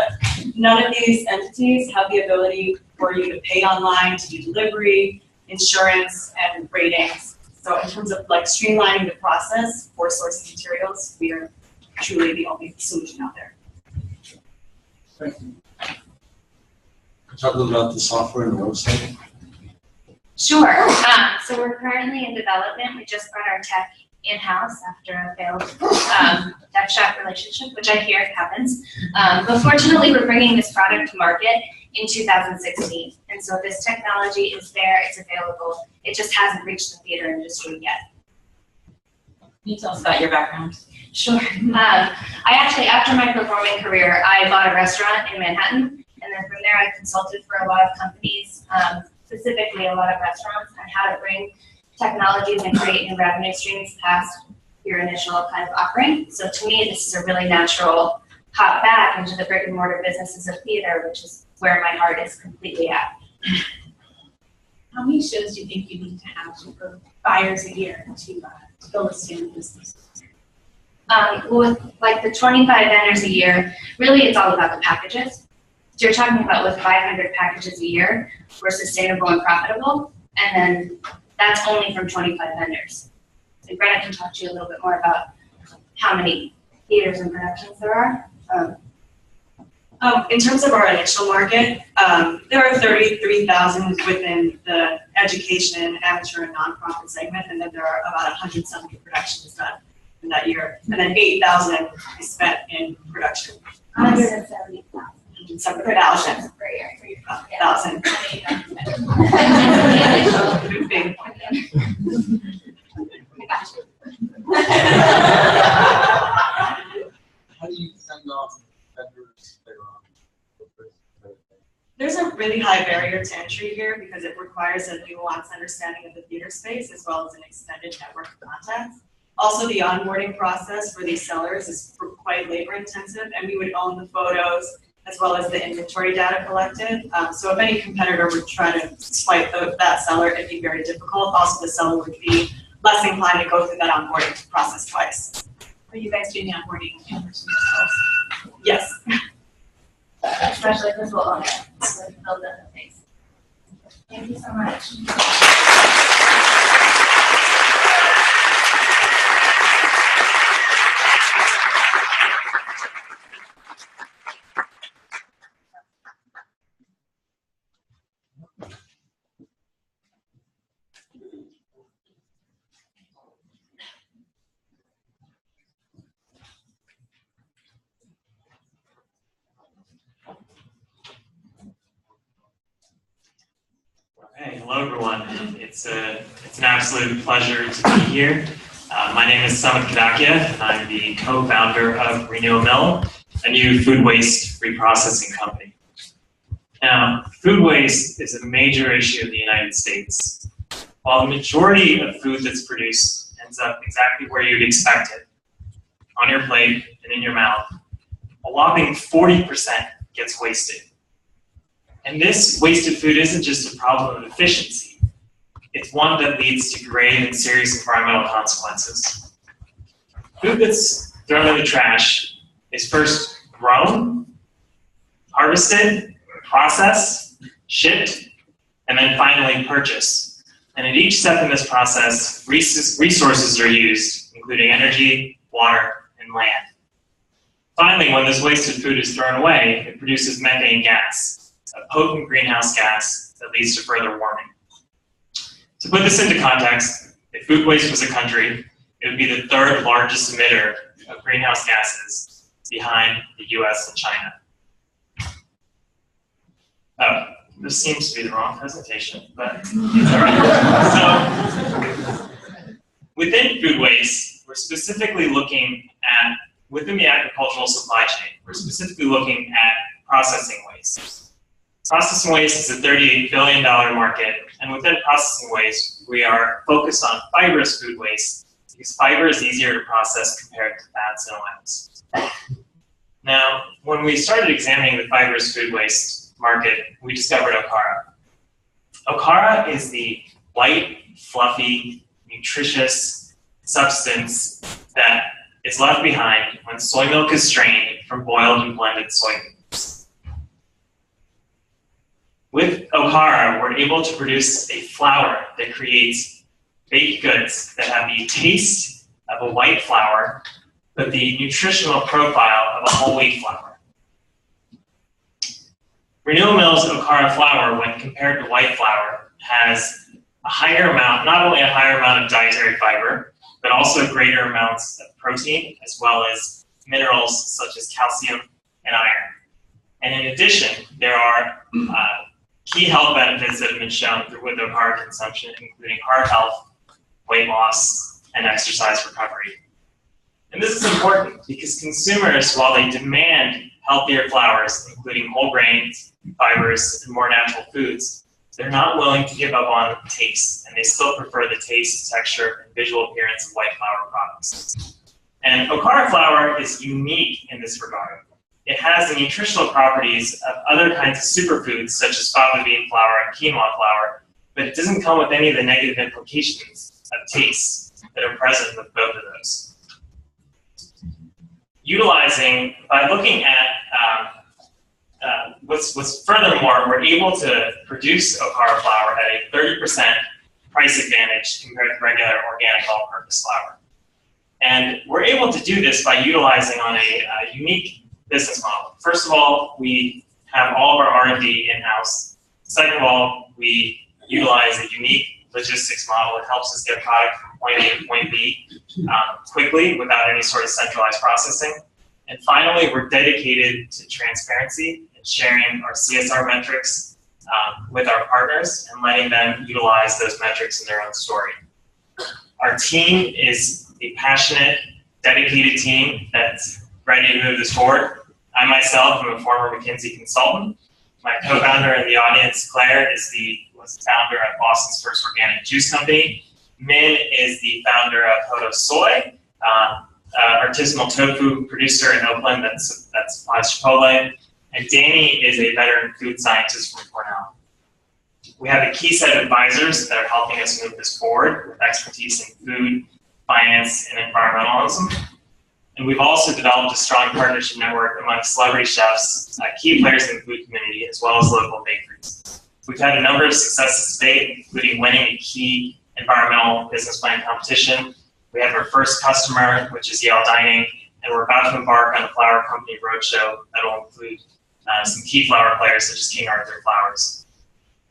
[SPEAKER 15] none of these entities have the ability for you to pay online, to do delivery, insurance, and ratings. So in terms of like streamlining the process for sourcing materials, we are truly the only solution out there.
[SPEAKER 7] Thank you.
[SPEAKER 12] Talk a little about the software and the website.
[SPEAKER 14] Sure. So we're currently in development. We just brought our tech in-house after a failed tech shop relationship, which I hear happens. But fortunately, we're bringing this product to market in 2016. And so this technology is there, it's available. It just hasn't reached the theater industry yet.
[SPEAKER 9] Can you tell us about your background?
[SPEAKER 14] Sure. I actually, after my performing career, I bought a restaurant in Manhattan. And then from there, I consulted for a lot of companies, specifically a lot of restaurants, on how to bring technologies and create new revenue streams past your initial kind of offering. So to me, this is a really natural hop back into the brick and mortar businesses of theater, which is where my heart is completely at.
[SPEAKER 2] How many shows do you think you need to have for buyers a year to build a standard business?
[SPEAKER 14] With like the 25 vendors a year, really it's all about the packages. So you're talking about with 500 packages a year, we're sustainable and profitable, and then that's only from 25 vendors. So Brenna can talk to you a little bit more about how many theaters and productions there are.
[SPEAKER 15] In terms of our initial market, there are 33,000 within the education, amateur, and nonprofit segment, and then there are about 170 productions done in that year, and then 8,000 is spent in production.
[SPEAKER 14] 170,000.
[SPEAKER 15] 170,000
[SPEAKER 14] per year.
[SPEAKER 15] 1,000. Big.
[SPEAKER 12] How do you send off vendors their
[SPEAKER 15] There's a really high barrier to entry here because it requires a nuanced understanding of the theater space as well as an extended network of contacts. Also, the onboarding process for these sellers is quite labor intensive, and we would own the photos as well as the inventory data collected. So if any competitor would try to swipe that seller, it'd be very difficult. Also, the seller would be less inclined to go through that onboarding process twice.
[SPEAKER 2] Are you guys doing the onboarding in person yourselves?
[SPEAKER 15] Yes.
[SPEAKER 14] Especially because we'll own it, so we build it in place. Thank you so much.
[SPEAKER 16] Hey, hello everyone. It's an absolute pleasure to be here. My name is Samit Kadakia, and I'm the co-founder of Renewal Mill, a new food waste reprocessing company. Now, food waste is a major issue in the United States. While the majority of food that's produced ends up exactly where you'd expect it, on your plate and in your mouth, a whopping 40% gets wasted. And this wasted food isn't just a problem of efficiency. It's one that leads to grave and serious environmental consequences. Food that's thrown in the trash is first grown, harvested, processed, shipped, and then finally purchased. And at each step in this process, resources are used, including energy, water, and land. Finally, when this wasted food is thrown away, it produces methane gas, a potent greenhouse gas that leads to further warming. To put this into context, if food waste was a country, it would be the third largest emitter of greenhouse gases behind the US and China. Oh, this seems to be the wrong presentation, but so within food waste, we're specifically looking at, within the agricultural supply chain, we're specifically looking at processing waste. Processing waste is a $38 billion market, and within processing waste, we are focused on fibrous food waste because fiber is easier to process compared to fats and oils. Now, when we started examining the fibrous food waste market, we discovered Okara. Okara is the white, fluffy, nutritious substance that is left behind when soy milk is strained from boiled and blended soybeans. With Okara, we're able to produce a flour that creates baked goods that have the taste of a white flour, but the nutritional profile of a whole wheat flour. Renewal Mill's Okara flour, when compared to white flour, has a higher amount, not only a higher amount of dietary fiber, but also greater amounts of protein, as well as minerals such as calcium and iron. And in addition, there are key health benefits that have been shown with Okara consumption, including heart health, weight loss, and exercise recovery. And this is important because consumers, while they demand healthier flours, including whole grains, fibers, and more natural foods, they're not willing to give up on taste, and they still prefer the taste, texture, and visual appearance of white flour products. And Okara flour is unique in this regard. It has the nutritional properties of other kinds of superfoods, such as fava bean flour and quinoa flour, but it doesn't come with any of the negative implications of taste that are present with both of those. By looking at what's furthermore, we're able to produce Okara flour at a 30% price advantage compared to regular organic all-purpose flour. And we're able to do this by utilizing on a unique business model. First of all, we have all of our R&D in-house. Second of all, we utilize a unique logistics model that helps us get product from point A to point B quickly without any sort of centralized processing. And finally, we're dedicated to transparency and sharing our CSR metrics with our partners and letting them utilize those metrics in their own story. Our team is a passionate, dedicated team that's ready to move this forward. I myself am a former McKinsey consultant. My co-founder in the audience, Claire, was the founder of Boston's first organic juice company. Min is the founder of Hodo Soy, artisanal tofu producer in Oakland that supplies Chipotle. And Danny is a veteran food scientist from Cornell. We have a key set of advisors that are helping us move this forward with expertise in food, finance, and environmentalism. And we've also developed a strong partnership network among celebrity chefs, key players in the food community, as well as local bakeries. We've had a number of successes to date, including winning a key environmental business plan competition. We have our first customer, which is Yale Dining, and we're about to embark on a flour company roadshow that will include some key flour players such as King Arthur Flours.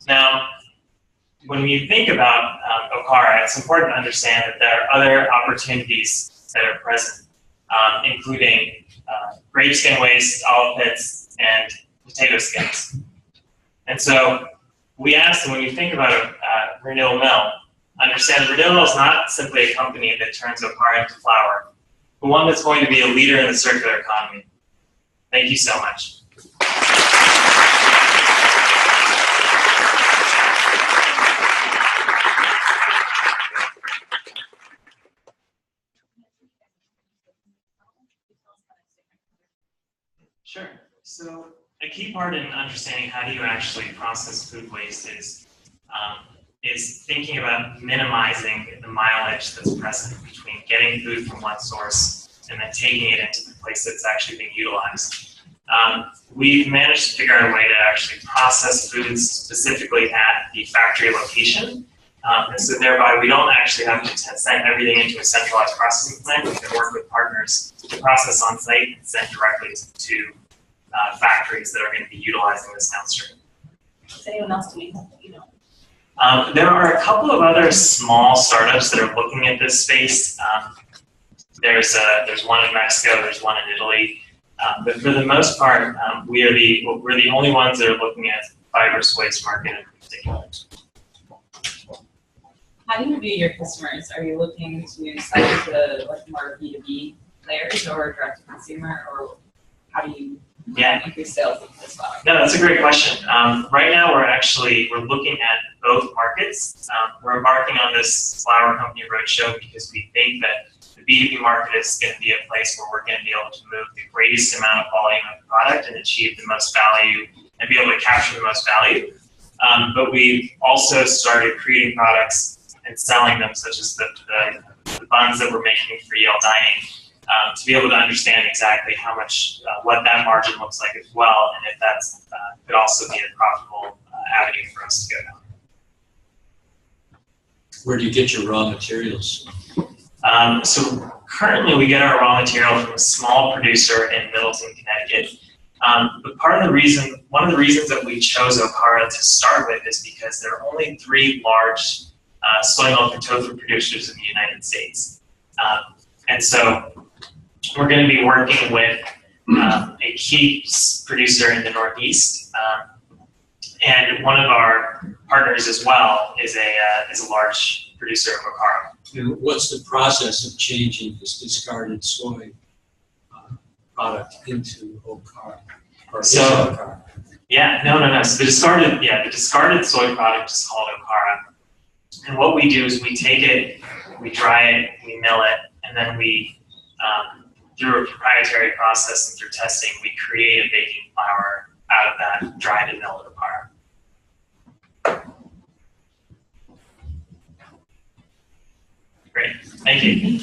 [SPEAKER 16] Now, when you think about Okara, it's important to understand that there are other opportunities that are present, including grape skin waste, olive pits, and potato skins. And so we asked them, when you think about Renewal Mill, understand Renewal Mill is not simply a company that turns Okara into flour, but one that's going to be a leader in the circular economy. Thank you so much. Sure. So a key part in understanding how do you actually process food waste is thinking about minimizing the mileage that's present between getting food from one source and then taking it into the place that's actually being utilized. We've managed to figure out a way to actually process foods specifically at the factory location. And so thereby we don't actually have to send everything into a centralized processing plant. We can work with partners to process on site and send directly to factories that are going to be utilizing this downstream.
[SPEAKER 2] Is anyone else doing that you know?
[SPEAKER 16] There are a couple of other small startups that are looking at this space. There's one in Mexico, there's one in Italy, but for the most part, we're the only ones that are looking at fibrous waste market in particular.
[SPEAKER 9] How do you view your customers? Are you looking to sell to like more B2B players or direct to consumer, or how do you Yeah. Increase sales as well?
[SPEAKER 16] No, that's a great question. Right now, we're looking at both markets. We're embarking on this flower company roadshow because we think that the B2B market is going to be a place where we're going to be able to move the greatest amount of volume of product and achieve the most value and be able to capture the most value. But we've also started creating products and selling them, such as the buns that we're making for Yale Dining, to be able to understand exactly how much, what that margin looks like as well, and if that's could also be a profitable avenue for us to go down.
[SPEAKER 8] Where do you get your raw materials?
[SPEAKER 16] So currently we get our raw material from a small producer in Middleton, Connecticut. But one of the reasons that we chose Okara to start with is because there are only 3 large soy milk and tofu producers in the United States. And so we're going to be working with a key producer in the Northeast. And one of our partners as well is a large producer of Okara.
[SPEAKER 8] And what's the process of changing this discarded soy product into Okara?
[SPEAKER 16] So, yeah, no. So the discarded soy product is called Okara. And what we do is we take it, we dry it, we mill it, and then we, through a proprietary process and through testing, we create a baking flour out of that dried and milled Okara. Great, thank you.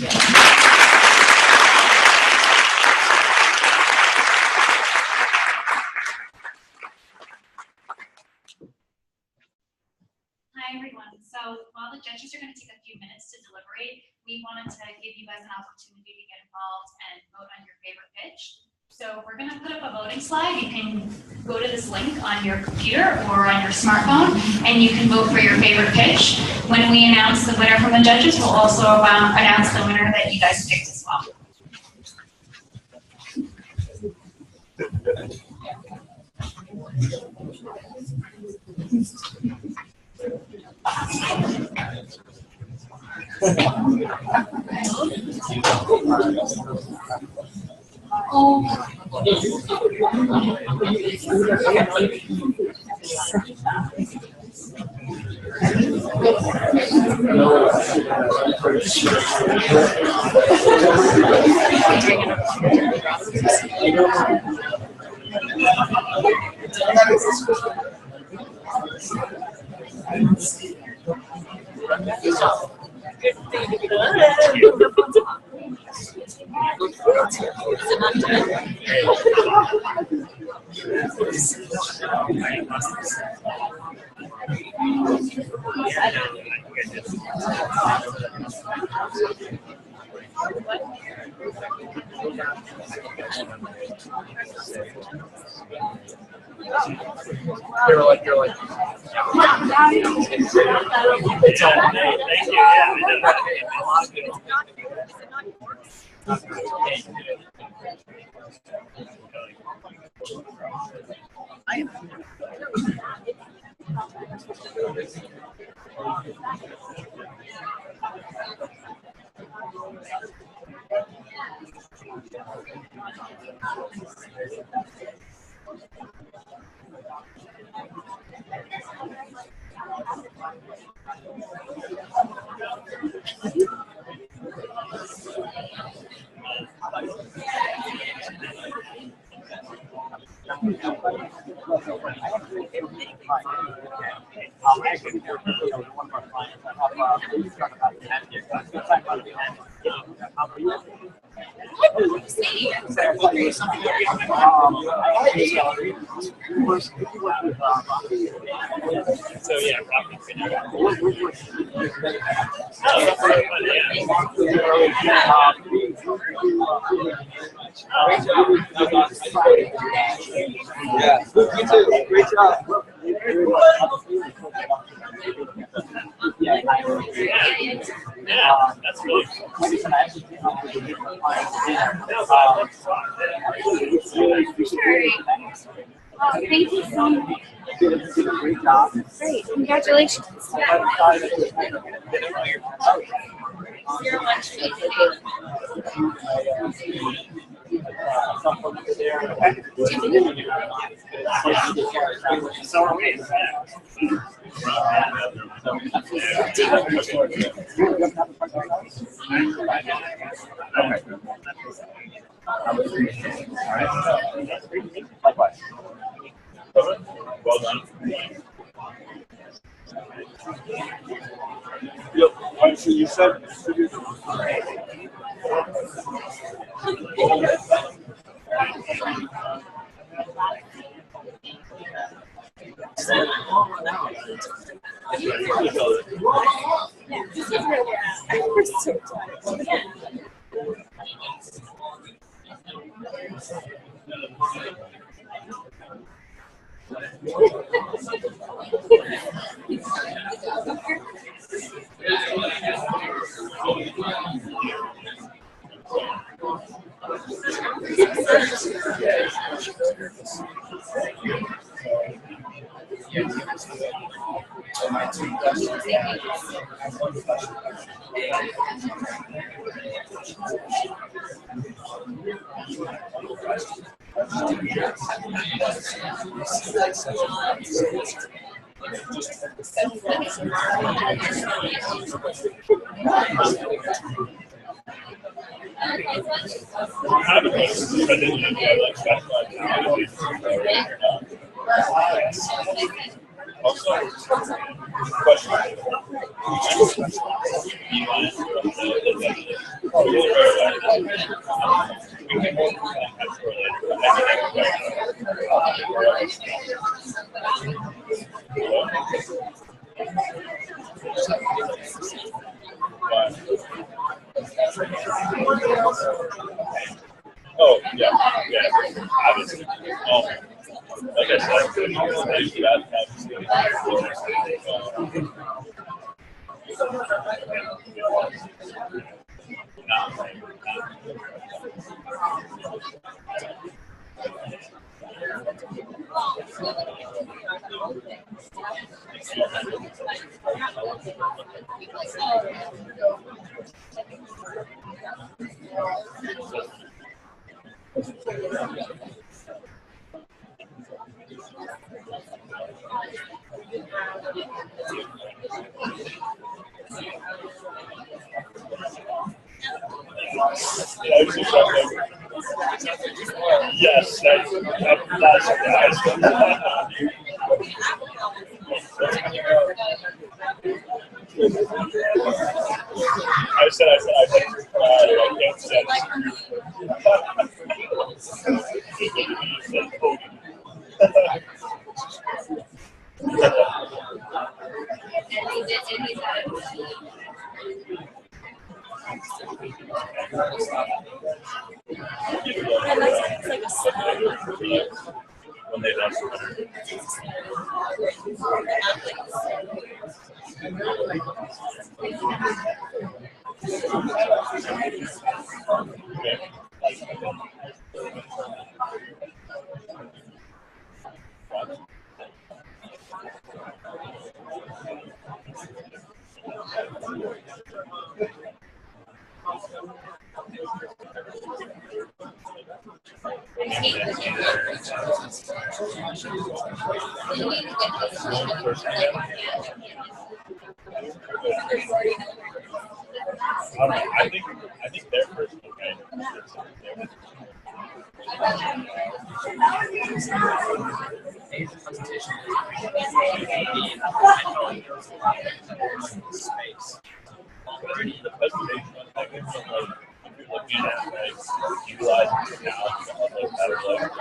[SPEAKER 14] Hi everyone. So while the judges are going to take a few minutes to deliberate, we wanted to give you guys an opportunity to get involved and vote on your favorite pitch. So we're going to put up a voting slide. You can go to this link on your computer or on your smartphone, and you can vote for your favorite pitch. When we announce the winner from the judges, we'll also announce the winner that you guys picked as well.
[SPEAKER 16] It's all day. Thank you. Yeah, So yeah,
[SPEAKER 12] Yeah, you too. Great job.
[SPEAKER 16] Yeah, that's really cool.
[SPEAKER 14] Thank you so much.
[SPEAKER 12] You did a great job.
[SPEAKER 14] Great, congratulations.
[SPEAKER 12] Your lunch.
[SPEAKER 16] So are we.
[SPEAKER 4] Likewise. Well done.
[SPEAKER 7] Yep. So you said.
[SPEAKER 4] Oh, yeah, obviously. Like I said, yes, that's I said, I can't when they lost I think they're first, okay. The presentation, like, it's like, if you're looking at it, right, utilize it now, like, better look.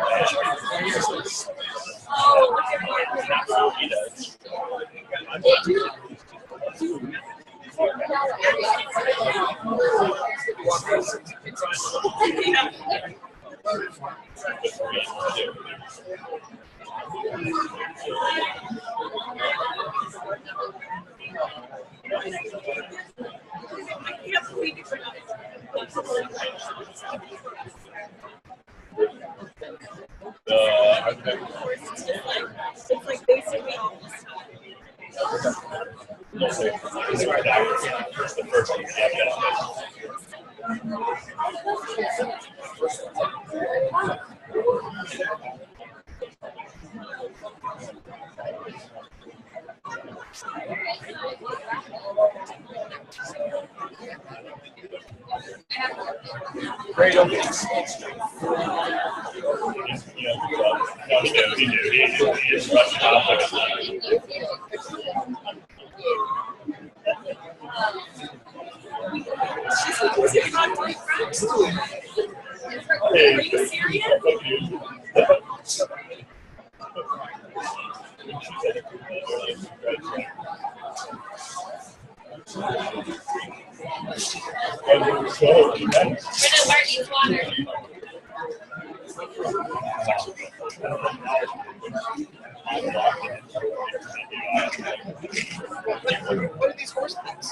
[SPEAKER 15] It's like basically almost
[SPEAKER 4] It's the first one.
[SPEAKER 12] Great openings.
[SPEAKER 15] Are you serious?
[SPEAKER 12] What are these horse things?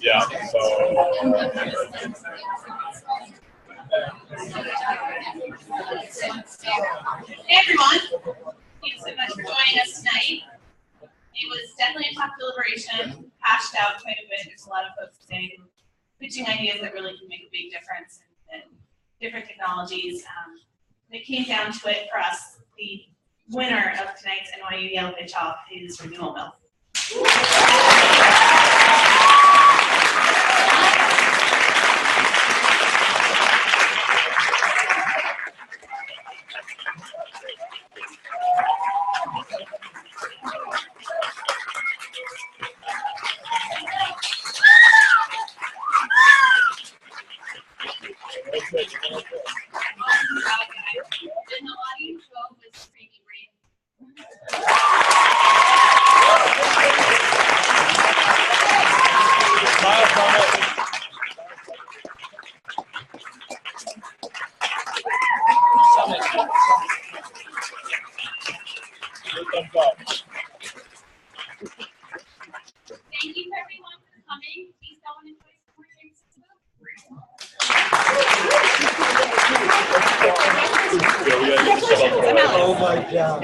[SPEAKER 17] Yeah, so.
[SPEAKER 2] Hey everyone, thanks so much for joining us tonight. It was definitely a tough deliberation, hashed out quite a bit. There's a lot of folks today pitching ideas that really can make a big difference and different technologies. When it came down to it for us, the winner of tonight's NYU-Yale Pitchoff is Renewal Mill. Thank you everyone for coming. Please go and enjoy some more drinks and food.
[SPEAKER 12] Oh my God.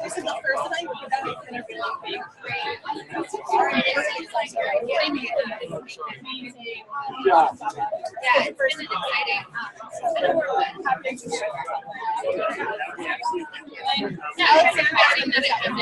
[SPEAKER 13] This is the first time that it's going to really be great. Yeah, it's really exciting. Yeah, it's exciting that it hasn't